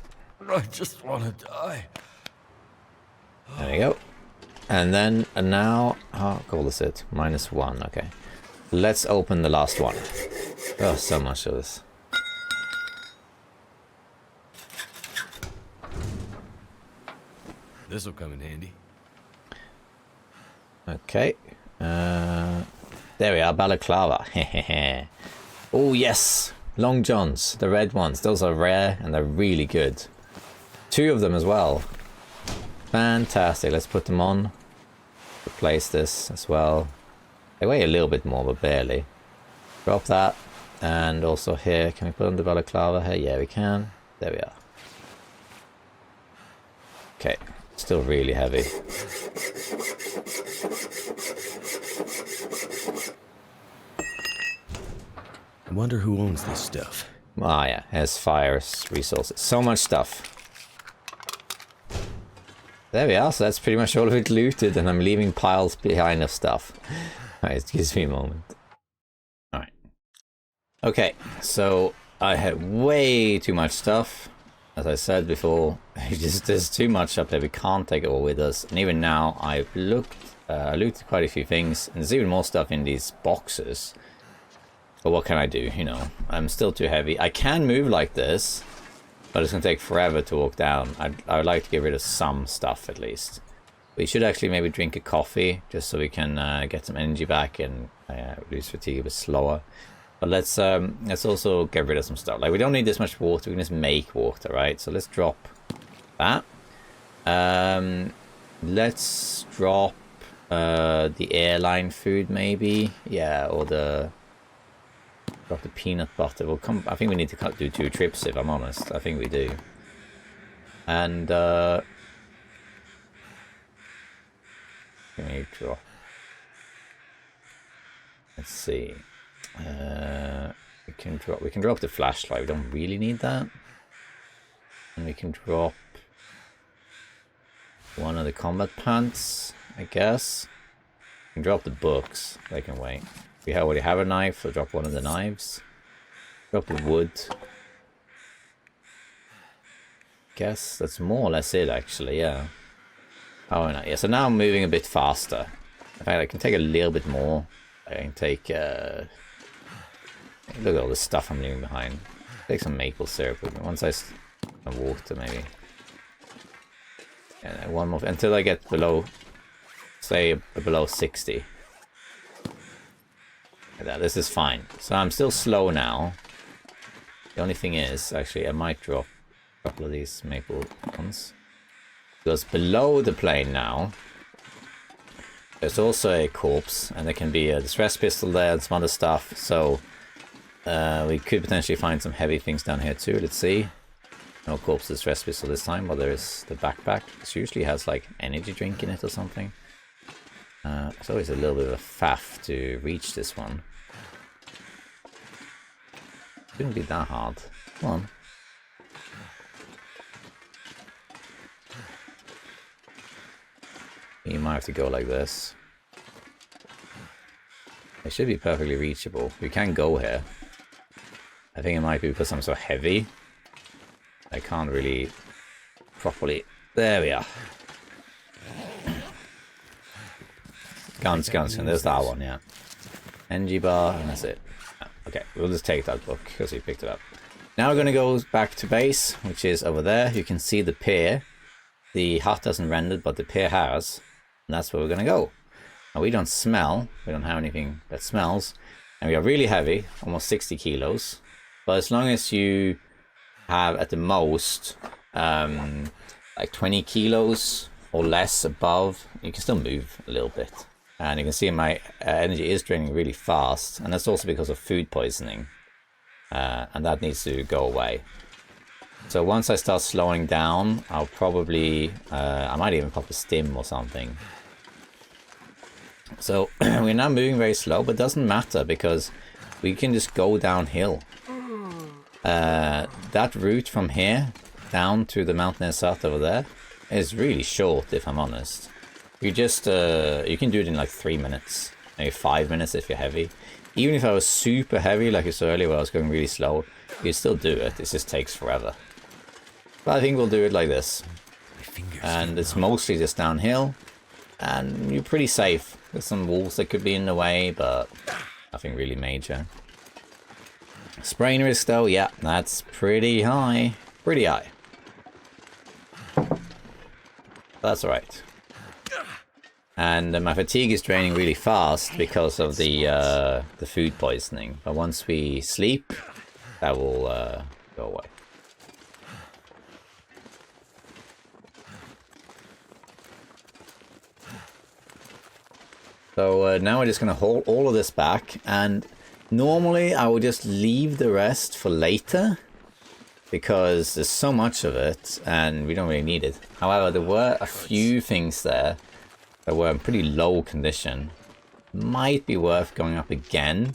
I just want to die. There we go. And then, and now, how cold is it? -1, okay. Let's open the last one. Oh, so much of this. This'll come in handy. Okay. There we are, balaclava. Oh yes, long johns, the red ones. Those are rare and they're really good. 2 of them as well. Fantastic. Let's put them on. Replace this as well. They weigh a little bit more, but barely. Drop that. And also here, can we put on the balaclava here? Yeah, we can. There we are. Okay. Still really heavy. I wonder who owns this stuff. Ah, yeah. Here's fire resources. So much stuff. There we are. So that's pretty much all of it looted, and I'm leaving piles behind of stuff. Alright, it gives me a moment. Alright. Okay, so I had way too much stuff. as I said before, there's too much up there. We can't take it all with us. And even now, I looked at quite a few things, and there's even more stuff in these boxes. But what can I do? You know, I'm still too heavy. I can move like this, but it's gonna take forever to walk down. I would like to get rid of some stuff at least. We should actually maybe drink a coffee just so we can get some energy back and reduce fatigue a bit slower. But let's also get rid of some stuff. Like, we don't need this much water. We can just make water, right? So let's drop that. Let's drop the airline food maybe. Yeah, or drop the peanut butter. We'll come. I think we need to do 2 trips if I'm honest. I think we do. And let me drop. Let's see. We can drop the flashlight. We don't really need that. And we can drop one of the combat pants, I guess. We can drop the books. They can wait. We already have a knife, so drop one of the knives. Drop the wood. Guess that's more or less it, actually, yeah. Oh, no, yeah, so now I'm moving a bit faster. In fact, I can take a little bit more. I can take, look at all the stuff I'm leaving behind. Take some maple syrup with me. Once and water, maybe. And one more, until I get below, say, below 60. Like that. This is fine. So I'm still slow now. The only thing is, actually, I might drop a couple of these maple ones. Because below the plane now, there's also a corpse, and there can be a distress pistol there and some other stuff. So we could potentially find some heavy things down here too. Let's see. No corpse distress pistol this time, but there is the backpack. This usually has like energy drink in it or something. It's always a little bit of a faff to reach this one. Shouldn't be that hard. Come on. You might have to go like this. It should be perfectly reachable. We can go here. I think it might be because I'm so heavy. I can't really properly... There we are. Guns. There's that one, yeah. Energy bar, and that's it. Okay, we'll just take that book because we picked it up. Now we're going to go back to base, which is over there. You can see the pier. The hut doesn't render, but the pier has. And that's where we're going to go. Now we don't smell. We don't have anything that smells. And we are really heavy, almost 60 kilos. But as long as you have at the most like 20 kilos or less above, you can still move a little bit. And you can see my energy is draining really fast. And that's also because of food poisoning. And that needs to go away. So once I start slowing down, I'll probably, I might even pop a stim or something. So we're now moving very slow, but it doesn't matter because we can just go downhill. That route from here down to the mountain south over there is really short, if I'm honest. You just, you can do it in like 3 minutes, maybe 5 minutes if you're heavy. Even if I was super heavy, like you saw earlier where I was going really slow, you could still do it. It just takes forever. But I think we'll do it like this. And it's mostly just downhill. And you're pretty safe. There's some walls that could be in the way, but nothing really major. Sprain risk though, yeah, that's pretty high. Pretty high. That's alright. And my fatigue is draining really fast because of the food poisoning. But once we sleep, that will go away. So now we're just going to hold all of this back, and normally I would just leave the rest for later because there's so much of it and we don't really need it. However, there were a few things there that were in pretty low condition. Might be worth going up again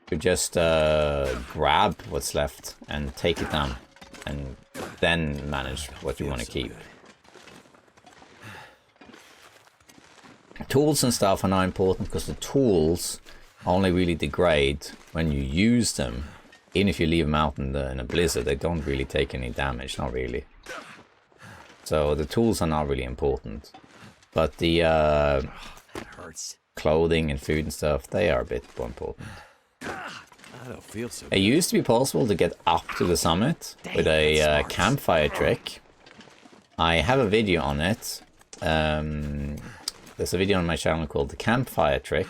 to just grab what's left and take it down and then manage what you want to keep. Tools and stuff are now important because the tools only really degrade when you use them even if you leave them out in a blizzard, they don't really take any damage, not really. So the tools are not really important. But the That hurts. clothing and food and stuff, they are a bit more important. I don't feel so It good. used to be possible to get up to the summit with a campfire trick. I have a video on it. There's a video on my channel called the campfire trick.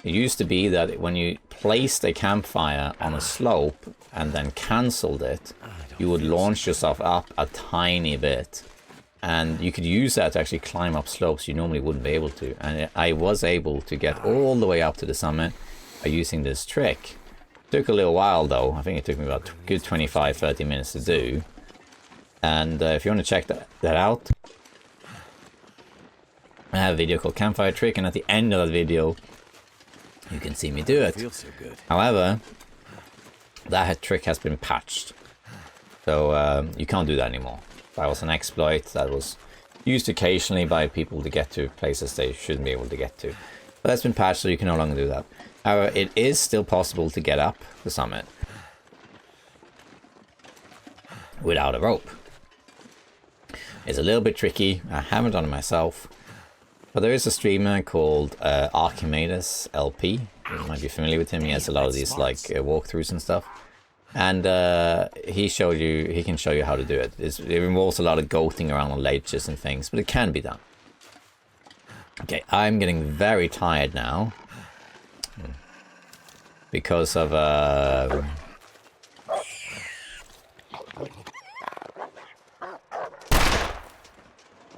It used to be that when you placed a campfire on a slope and then cancelled it, you would launch yourself up a tiny bit. And you could use that to actually climb up slopes you normally wouldn't be able to. And I was able to get all the way up to the summit by using this trick. Took a little while though. I think it took me about a good 25-30 minutes to do. And if you want to check that out, I have a video called Campfire Trick, and at the end of that video you can see me do it. Feels so good. However, that trick has been patched, so you can't do that anymore. That was an exploit that was used occasionally by people to get to places they shouldn't be able to get to. But that's been patched, so you can no longer do that. However, it is still possible to get up the summit without a rope. It's a little bit tricky. I haven't done it myself. But there is a streamer called Archimedes LP. You might be familiar with him. He has a lot of these like walkthroughs and stuff. And he can show you how to do it. It involves a lot of goating around on ledges and things, but it can be done. Okay, I'm getting very tired now. Because of I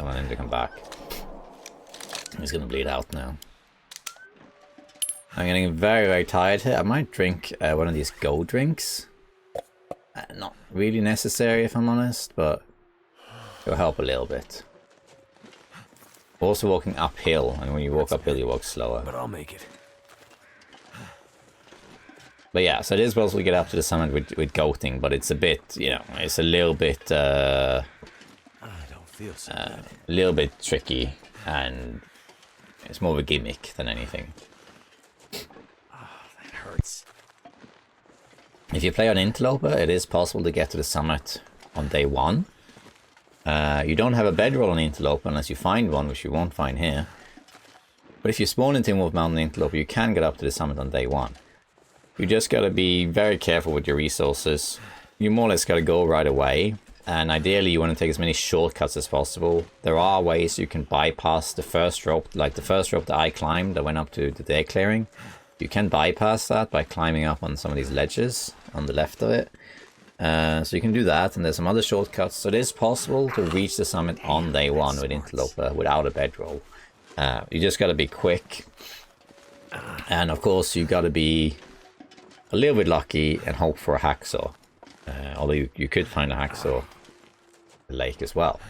want him to come back. He's gonna bleed out now. I'm getting very, very tired here. I might drink one of these go drinks. Not really necessary if I'm honest, but it'll help a little bit. Also walking uphill, and when you walk uphill you walk slower. But I'll make it. But yeah, so it is possible to get up to the summit with goating, but it's a bit, you know, it's a little bit I don't feel so good. a little bit tricky, and it's more of a gimmick than anything. That hurts. If you play on Interloper, it is possible to get to the summit on day one. You don't have a bedroll on Interloper unless you find one, which you won't find here. But if you spawn into Wolf Mountain Interloper, you can get up to the summit on day one. You just gotta be very careful with your resources. You more or less gotta go right away. And ideally you want to take as many shortcuts as possible. There are ways you can bypass the first rope, like the first rope that I climbed that went up to the day clearing. You can bypass that by climbing up on some of these ledges on the left of it. So you can do that, and there's some other shortcuts. So it is possible to reach the summit on day one with Interloper without a bedroll. You just gotta be quick. And of course you gotta be a little bit lucky and hope for a hacksaw. Although you could find a hacksaw lake as well.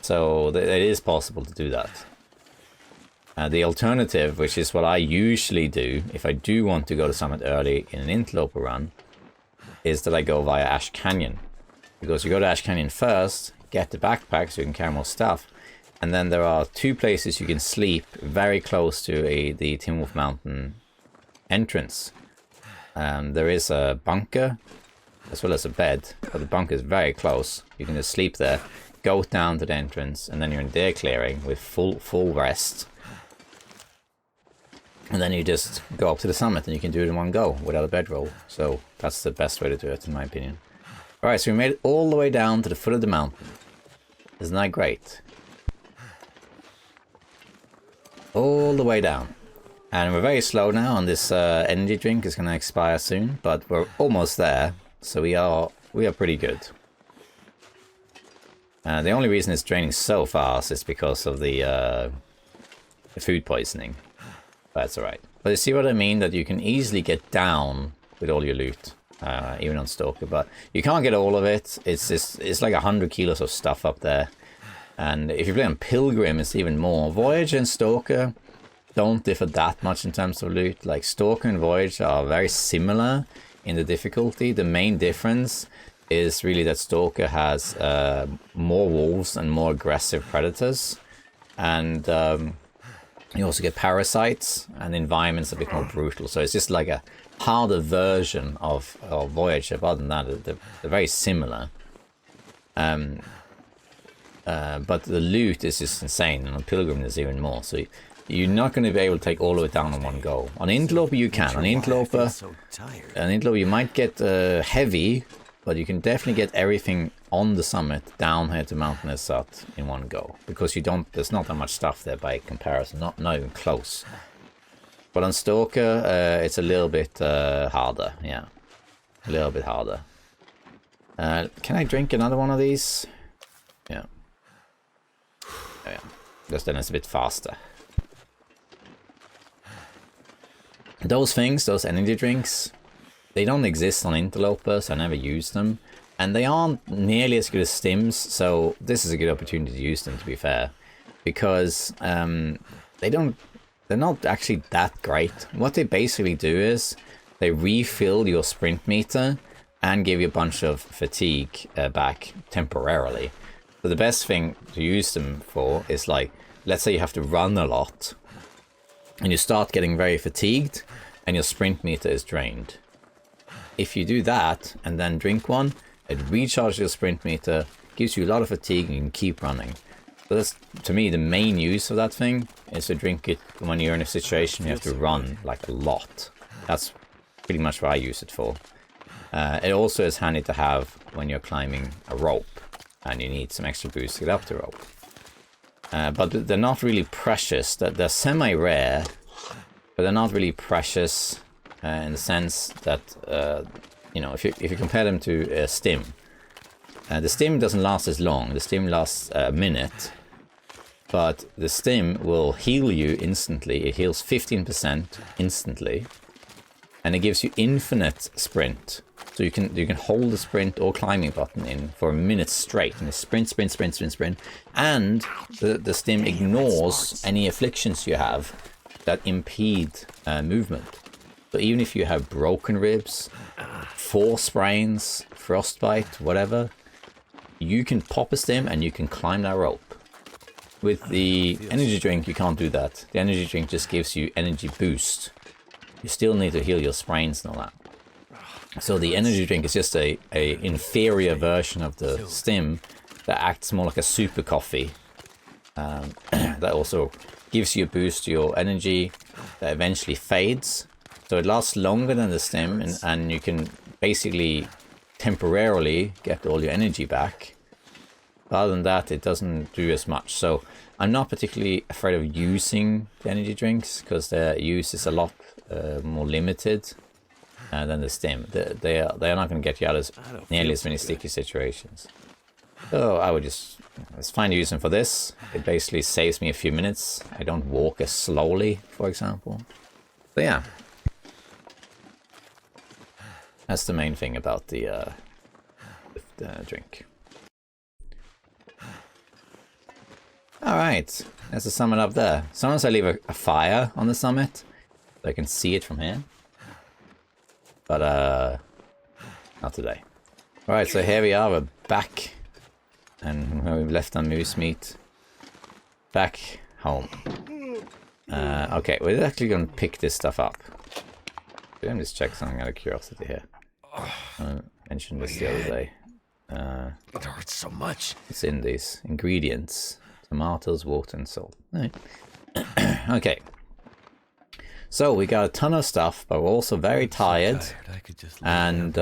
So it is possible to do that. The alternative, which is what I usually do if I do want to go to summit early in an Interloper run, is that I go via Ash Canyon. Because you go to Ash Canyon first, get the backpack so you can carry more stuff, and then there are two places you can sleep very close to the Tin Wolf Mountain entrance. There is a bunker as well as a bed, but the bunker is very close. You can just sleep there, go down to the entrance, and then you're in their clearing with full rest. And then you just go up to the summit and you can do it in one go without a bedroll. So that's the best way to do it in my opinion. Alright, so we made it all the way down to the foot of the mountain. Isn't that great? All the way down. And we're very slow now, and this energy drink is going to expire soon, but we're almost there. So we are pretty good. The only reason it's draining so fast is because of the food poisoning. But that's alright. But you see what I mean? That you can easily get down with all your loot, even on Stalker. But you can't get all of it. It's like 100 kilos of stuff up there. And if you play on Pilgrim, it's even more. Voyager and Stalker don't differ that much in terms of loot. Like Stalker and Voyager are very similar in the difficulty. The main difference is really that Stalker has more wolves and more aggressive predators, and you also get parasites, and the environment's a bit more brutal. So it's just like a harder version of Voyager. But other than that, they're very similar. But the loot is just insane, and on Pilgrim there's even more. So you're not going to be able to take all of it down in one go. On Interloper you can. On Interloper you might get heavy, but you can definitely get everything on the summit down here to Mount Nesat in one go, because there's not that much stuff there by comparison, not even close. But on Stalker it's a little bit harder, yeah, a little bit harder. Can I drink another one of these? Yeah. Oh, yeah. Just then it's a bit faster. Those things, those energy drinks, they don't exist on Interlopers. I never use them. And they aren't nearly as good as stims, so this is a good opportunity to use them, to be fair. Because they're not actually that great. What they basically do is they refill your sprint meter and give you a bunch of fatigue back temporarily. So the best thing to use them for is, like, let's say you have to run a lot and you start getting very fatigued and your sprint meter is drained. If you do that and then drink one, it recharges your sprint meter, gives you a lot of fatigue, and you can keep running. So that's, to me, the main use of that thing is to drink it when you're in a situation you have to run like a lot. That's pretty much what I use it for. It also is handy to have when you're climbing a rope and you need some extra boost to get up the rope. But they're not really precious. They're semi-rare, but they're not really precious in the sense that, you know, if you compare them to a stim, the stim doesn't last as long. The stim lasts a minute, but the stim will heal you instantly. It heals 15% instantly, and it gives you infinite sprint. So you can hold the sprint or climbing button in for a minute straight, and it's sprint, and the stim ignores any afflictions you have that impede movement. So even if you have broken ribs, force sprains, frostbite, whatever, you can pop a stim and you can climb that rope. With the energy drink, you can't do that. The energy drink just gives you energy boost. You still need to heal your sprains and all that. So the energy drink is just a inferior version of the stim that acts more like a super coffee. That also gives you a boost to your energy that eventually fades. So it lasts longer than the stim, and you can basically temporarily get all your energy back. Other than that, it doesn't do as much. So I'm not particularly afraid of using the energy drinks, because their use is a lot more limited than the stim. They are not going to get you out of nearly as many sticky situations. So I would it's fine to use them for this. It basically saves me a few minutes. I don't walk as slowly, for example. But yeah, that's the main thing about the drink. Alright, there's the summit up there. Sometimes I leave a fire on the summit so I can see it from here. But not today. Alright, so here we are, we're back. And where we've left our moose meat. Back home. Okay, we're actually going to pick this stuff up. Let me just check something out of curiosity here. I mentioned this the other day. It hurts so much. It's in these ingredients. Tomatoes, water, and salt. Right. Okay. So we got a ton of stuff, but we're also very tired. And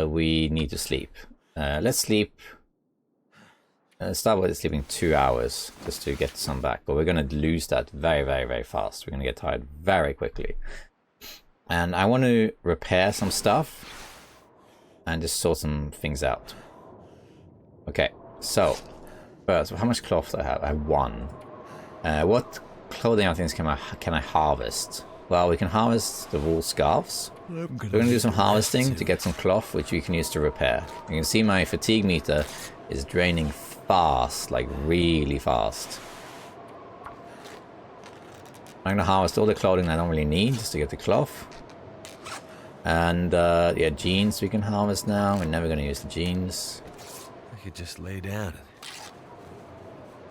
we need to sleep. Let's sleep. Start with sleeping 2 hours just to get some back. But we're going to lose that very, very, very fast. We're going to get tired very quickly. And I want to repair some stuff and just sort some things out. Okay, so first, how much cloth do I have? I have 1. What clothing items can I harvest? Well, we can harvest the wool scarves. We're going to do some harvesting to get some cloth, which we can use to repair. You can see my fatigue meter is draining fast, like really fast. I'm going to harvest all the clothing I don't really need just to get the cloth. And yeah, jeans we can harvest now. We're never going to use the jeans. I could just lay down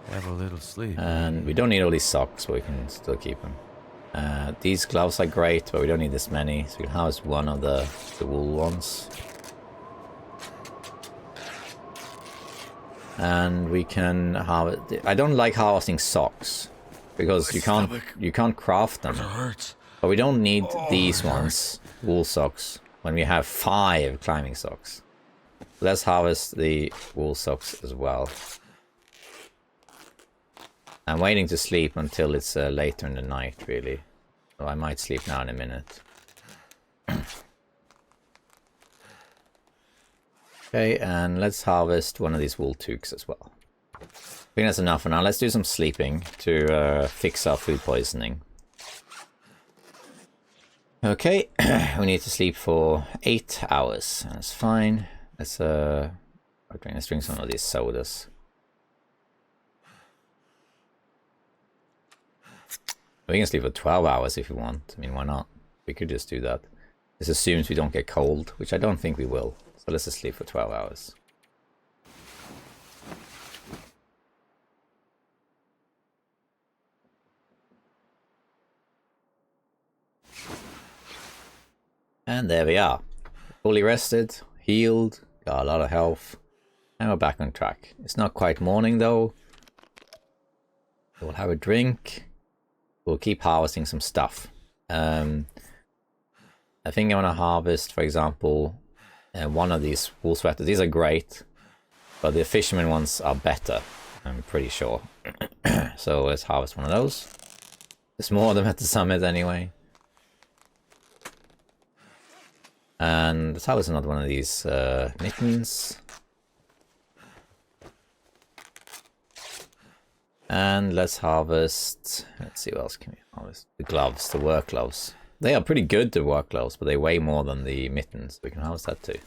and have a little sleep. And we don't need all these socks, but we can still keep them. These gloves are great, but we don't need this many, so we can harvest one of the wool ones. And we can harvest... I don't like harvesting socks, because you can't craft them. But we don't need these ones, wool socks, when we have 5 climbing socks. Let's harvest the wool socks as well. I'm waiting to sleep until it's later in the night, really. So I might sleep now in a minute. Okay, and let's harvest one of these wool toques as well. I think that's enough for now. Let's do some sleeping to fix our food poisoning. Okay, we need to sleep for 8 hours. That's fine. Let's drink some of these sodas. We can sleep for 12 hours if we want. I mean, why not? We could just do that. This assumes we don't get cold, which I don't think we will. So let's just sleep for 12 hours. And there we are. Fully rested, healed, got a lot of health, and we're back on track. It's not quite morning though. We'll have a drink. We'll keep harvesting some stuff. I think I want to harvest, for example, one of these wool sweaters. These are great, but the fisherman ones are better, I'm pretty sure. So let's harvest one of those. There's more of them at the summit anyway. And let's harvest another one of these mittens. And let's harvest, let's see what else can we harvest. The gloves, the work gloves. They are pretty good, the work gloves, but they weigh more than the mittens. We can harvest that too.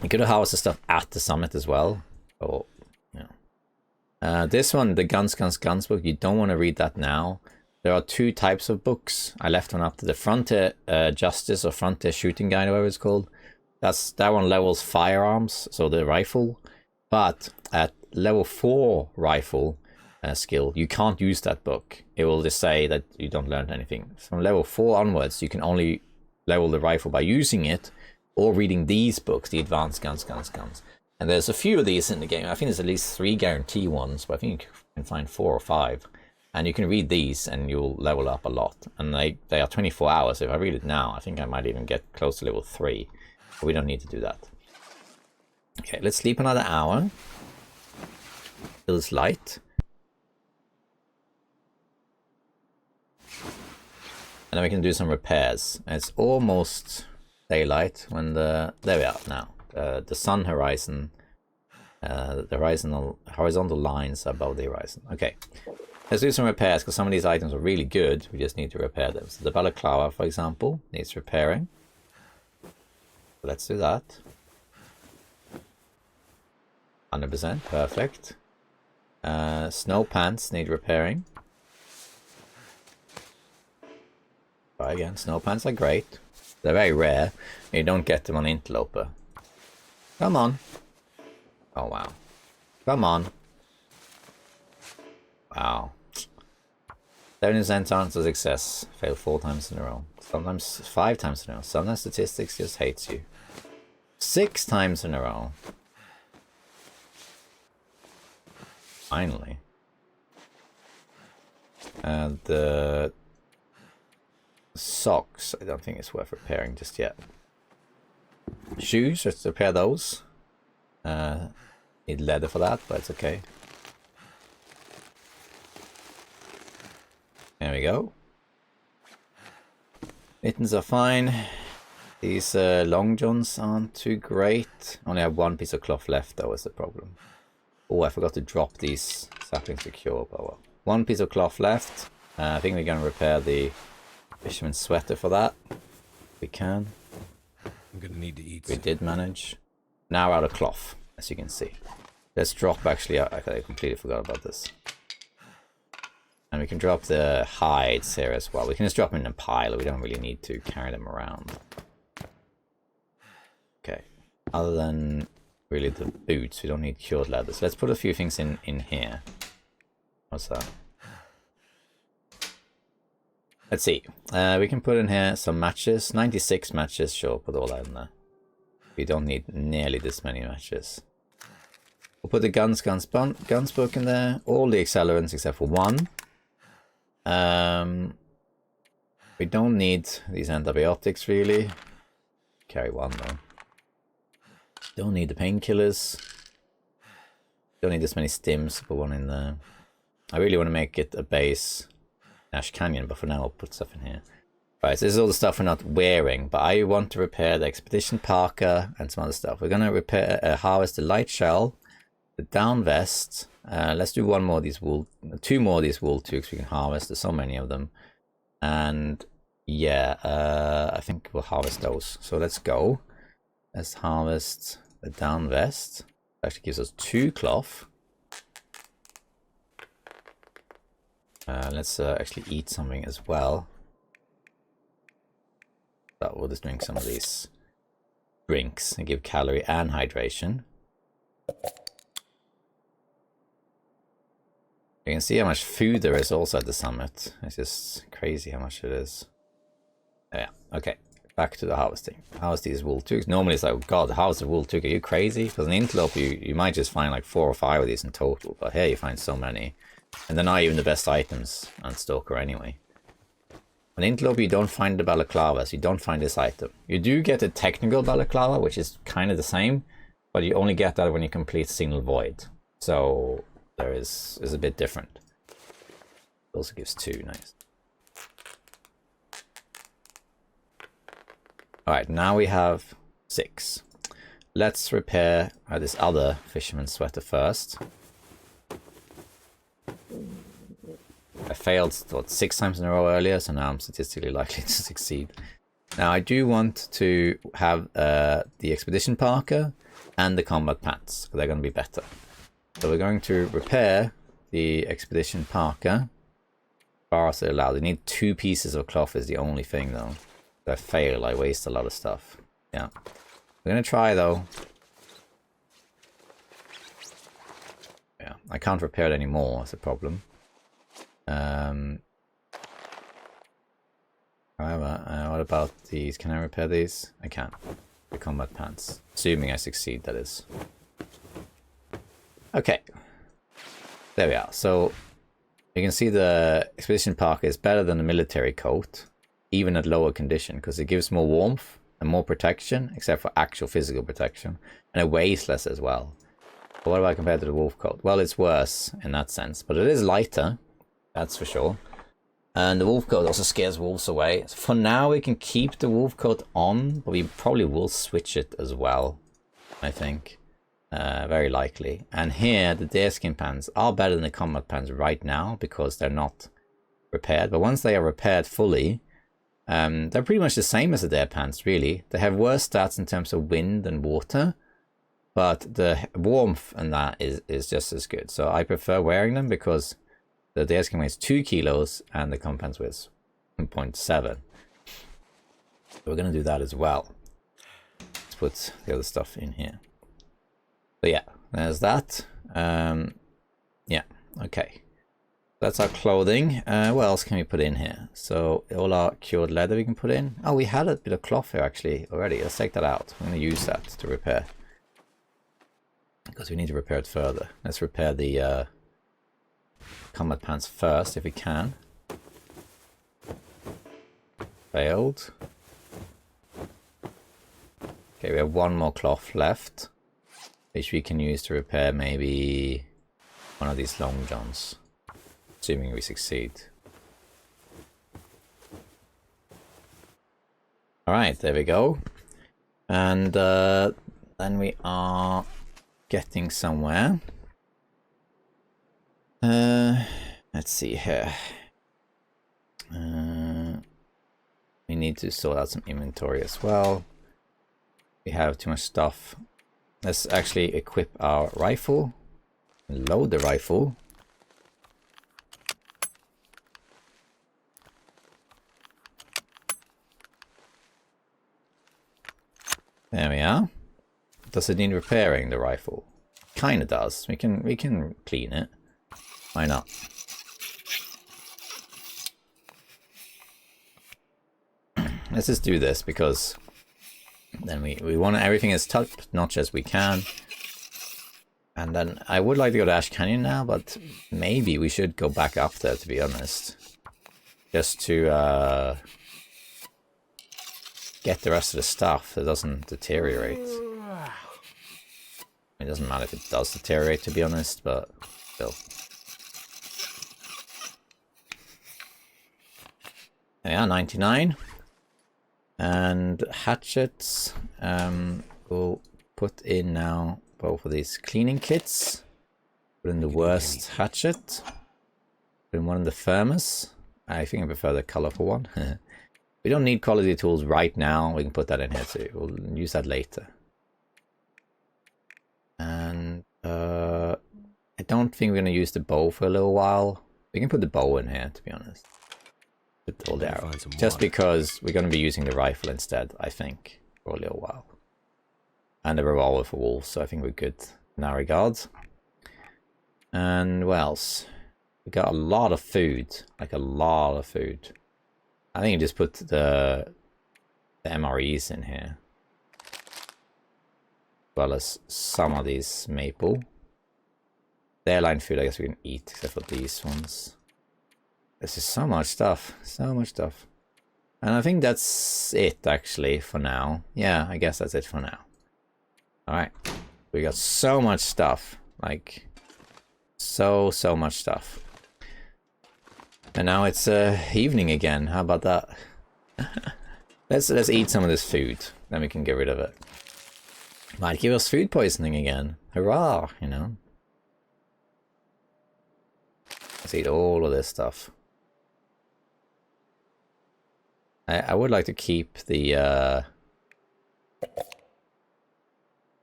You could have harvested stuff at the summit as well. Or, you know. This one, the Guns book, you don't want to read that now. There are 2 types of books. I left one up to the Frontier Justice or Frontier Shooting Guide, whatever it's called. That one levels firearms, so the rifle. But at level 4 rifle skill, you can't use that book. It will just say that you don't learn anything. From level 4 onwards, you can only level the rifle by using it or reading these books, the Advanced Guns. And there's a few of these in the game. I think there's at least 3 guarantee ones, but I think you can find 4 or 5. And you can read these and you'll level up a lot. And they are 24 hours. If I read it now, I think I might even get close to level 3. But we don't need to do that. Okay, let's sleep another hour. Till it's light. And then we can do some repairs. And it's almost daylight when there we are now. The sun horizon, the horizontal lines above the horizon. Okay, let's do some repairs because some of these items are really good. We just need to repair them. So the balaclava, for example, needs repairing. Let's do that. 100%, perfect. Snow pants need repairing. Try again, snow pants are great. They're very rare. You don't get them on Interloper. Come on. Oh wow. Come on. Wow. 70% chance of success. Fail 4 times in a row. Sometimes 5 times in a row. Sometimes statistics just hates you. 6 times in a row. Finally. And the socks, I don't think it's worth repairing just yet. Shoes, let's repair those. Need leather for that, but it's okay. There we go. Mittens are fine. These long johns aren't too great. Only have 1 piece of cloth left though is the problem. Oh, I forgot to drop these saplings to cure, but well. 1 piece of cloth left. I think we're going to repair the fisherman's sweater for that. We can. I'm going to need to eat. We did manage. Now we're out of cloth, as you can see. Let's drop actually, I completely forgot about this. And we can drop the hides here as well. We can just drop them in a pile. We don't really need to carry them around. Okay. Other than really the boots, we don't need cured leather. So let's put a few things in here. What's that? Let's see. We can put in here some matches. 96 matches, sure, put all that in there. We don't need nearly this many matches. We'll put the guns book in there. All the accelerants except for one. We don't need these antibiotics really. Carry one though. Don't need the painkillers. Don't need this many stims, put one in there. I really want to make it a base Ash Canyon, but for now I'll put stuff in here. Right, so this is all the stuff we're not wearing, but I want to repair the Expedition Parker and some other stuff. We're going to repair, harvest the light shell, the down vest. Let's do one more of these wool, 2 more of these wool tubes we can harvest. There's so many of them. And yeah, I think we'll harvest those. So let's go. Let's harvest the down vest. It actually gives us 2 cloth. Let's actually eat something as well. But we'll just drink some of these drinks and give calorie and hydration. You can see how much food there is also at the summit. It's just crazy how much it is. Yeah, okay. Back to the harvesting. Harvest these wool tooks. Normally it's like, oh god, harvest a wool took. Are you crazy? Because an antelope, you might just find like 4 or 5 of these in total. But here you find so many. And they're not even the best items on Stalker anyway. An antelope, you don't find the balaclava, so you don't find this item. You do get a technical balaclava, which is kind of the same, but you only get that when you complete Signal Void. So there is a bit different. It also gives 2, nice. Alright, now we have 6. Let's repair this other fisherman's sweater first. I failed, what, 6 times in a row earlier, so now I'm statistically likely to succeed. Now I do want to have the Expedition Parker and the Combat Pants, because they're going to be better. So we're going to repair the Expedition Parker. As far as they're allowed. They need 2 pieces of cloth is the only thing though. If I fail, I waste a lot of stuff. Yeah. We're going to try though. Yeah, I can't repair it anymore, that's a problem. However, what about these? Can I repair these? I can. The combat pants. Assuming I succeed, that is. Okay. There we are. So, you can see the Expedition Parker is better than the military coat, even at lower condition, because it gives more warmth and more protection, except for actual physical protection, and it weighs less as well. But what about compared to the wolf coat? Well, it's worse in that sense, but it is lighter. That's for sure. And the wolf coat also scares wolves away. So for now, we can keep the wolf coat on, but we probably will switch it as well, I think. Very likely. And here, the deerskin pants are better than the combat pants right now because they're not repaired. But once they are repaired fully, they're pretty much the same as the deer pants, really. They have worse stats in terms of wind and water, but the warmth and that is just as good. So I prefer wearing them because the deerskin weighs 2 kilos and the combat pants weighs 1.7. So we're going to do that as well. Let's put the other stuff in here. But yeah, there's that. Yeah, okay. That's our clothing. What else can we put in here? So all our cured leather we can put in. Oh, we had a bit of cloth here actually already. Let's take that out. I'm going to use that to repair. Because we need to repair it further. Let's repair the combat pants first if we can. Failed. Okay, we have 1 more cloth left, which we can use to repair maybe one of these long johns, assuming we succeed. Alright, there we go. And then we are getting somewhere. Let's see here. We need to sort out some inventory as well. We have too much stuff. Let's actually equip our rifle. Load the rifle. There we are. Does it need repairing, the rifle? Kinda does. We can clean it. Why not? let's just do this, because then we want everything as top notch as we can. And then I would like to go to Ash Canyon now, but maybe we should go back up there, to be honest. Just to get the rest of the stuff that doesn't deteriorate. It doesn't matter if it does deteriorate, to be honest, but still. Yeah, 99. And hatchets. We'll put in now both of these cleaning kits. Put in the worst hatchet. Put in one of the firmest. I think I prefer the colorful one. We don't need quality tools right now. We can put that in here too. We'll use that later. And I don't think we're going to use the bow for a little while. We can put the bow in here, to be honest. Put all the arrows. Just because we're going to be using the rifle instead, I think, for a little while. And the revolver for wolves, so I think we're good in that regard. And what else? We got a lot of food, like a lot of food. I think you just put the MREs in here. As well as some of these maple. The airline food I guess we can eat, except for these ones. This is so much stuff, so much stuff. And I think that's it actually for now. Yeah, I guess that's it for now. Alright, we got so much stuff, like so much stuff. And now it's evening again, how about that? let's eat some of this food, then we can get rid of it. Might give us food poisoning again, hurrah, you know. Let's eat all of this stuff. I would like to keep the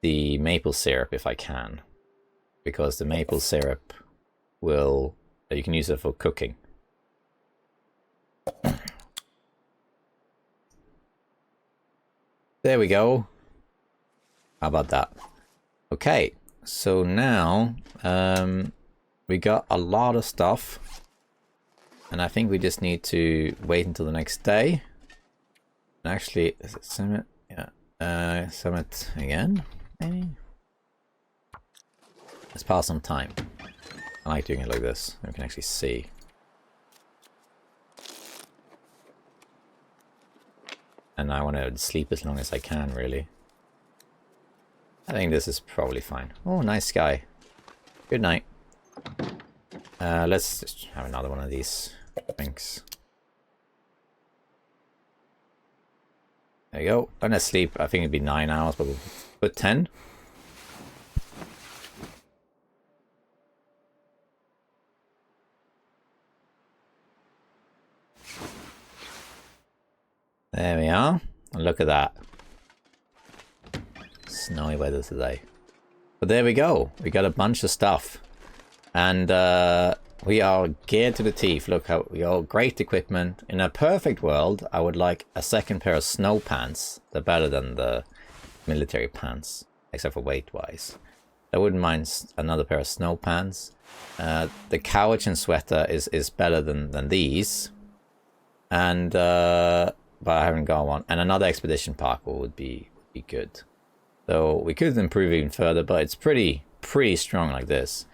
maple syrup if I can, because the maple syrup will, you can use it for cooking. There we go. How about that? Okay, so now we got a lot of stuff, and I think we just need to wait until the next day. And actually, is it summit? Yeah, summit again, maybe. Let's pass some time. I like doing it like this. We can actually see. And I want to sleep as long as I can, really. I think this is probably fine. Oh, nice sky. Good night. Let's just have another one of these drinks. There you go. And let's sleep. I think it'd be 9 hours, but we'll put 10. There we are. And look at that. Snowy weather today. But there we go. We got a bunch of stuff. And we are geared to the teeth. Look how we got great equipment. In a perfect world, I would like a second pair of snow pants. They're better than the military pants, except for weight-wise. I wouldn't mind another pair of snow pants. The Cowichan sweater is better than these. And but I haven't got one. And another expedition parka would be good. So we could improve even further, but it's pretty strong like this.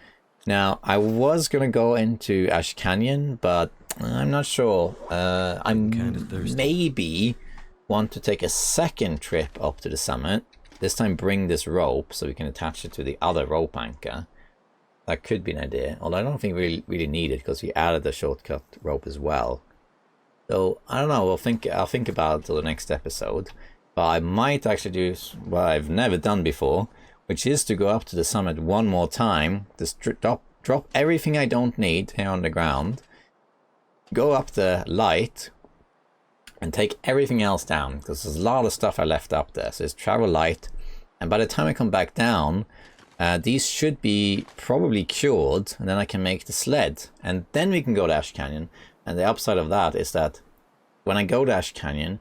Now, I was going to go into Ash Canyon, but I'm not sure. I'm kind of thirsty. Maybe want to take a second trip up to the summit. This time bring this rope so we can attach it to the other rope anchor. That could be an idea. Although I don't think we really need it because we added the shortcut rope as well. So, I don't know. I'll think about it till the next episode. But I might actually do what I've never done before, which is to go up to the summit one more time, just drop everything I don't need here on the ground, go up the light, and take everything else down, because there's a lot of stuff I left up there. So it's travel light, and by the time I come back down, these should be probably cured, and then I can make the sled, and then we can go to Ash Canyon. And the upside of that is that when I go to Ash Canyon,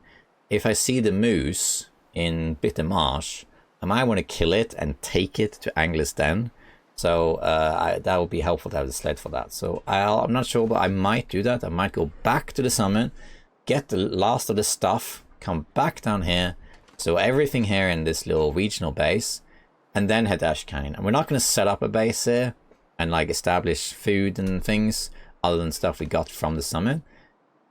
if I see the moose in Bitter Marsh, I might want to kill it and take it to Angler's Den. So that would be helpful to have the sled for that. So I'm not sure, but I might do that. I might go back to the summit, get the last of the stuff, come back down here. So everything here in this little regional base, and then head to Ash Canyon. And we're not going to set up a base here and like establish food and things other than stuff we got from the summit.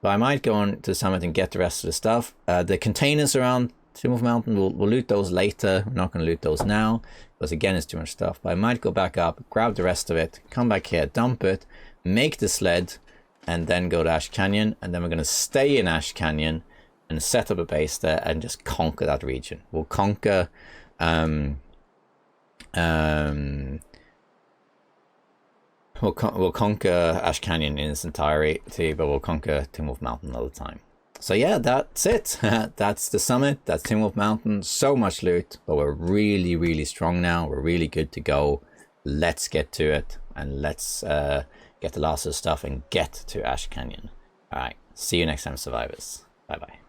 But I might go on to the summit and get the rest of the stuff. The containers around Tomb of Mountain, we'll loot those later. We're not going to loot those now because again it's too much stuff. But I might go back up, grab the rest of it, come back here, dump it, make the sled, and then go to Ash Canyon. And then we're going to stay in Ash Canyon and set up a base there and just conquer that region. We'll conquer we'll conquer Ash Canyon in its entirety, but we'll conquer Timwolf Mountain all the time. So yeah, that's it. That's the summit. That's Timwolf Mountain. So much loot, but we're really, really strong now. We're really good to go. Let's get to it, and let's get the last of the stuff and get to Ash Canyon. All right, see you next time, survivors. Bye bye.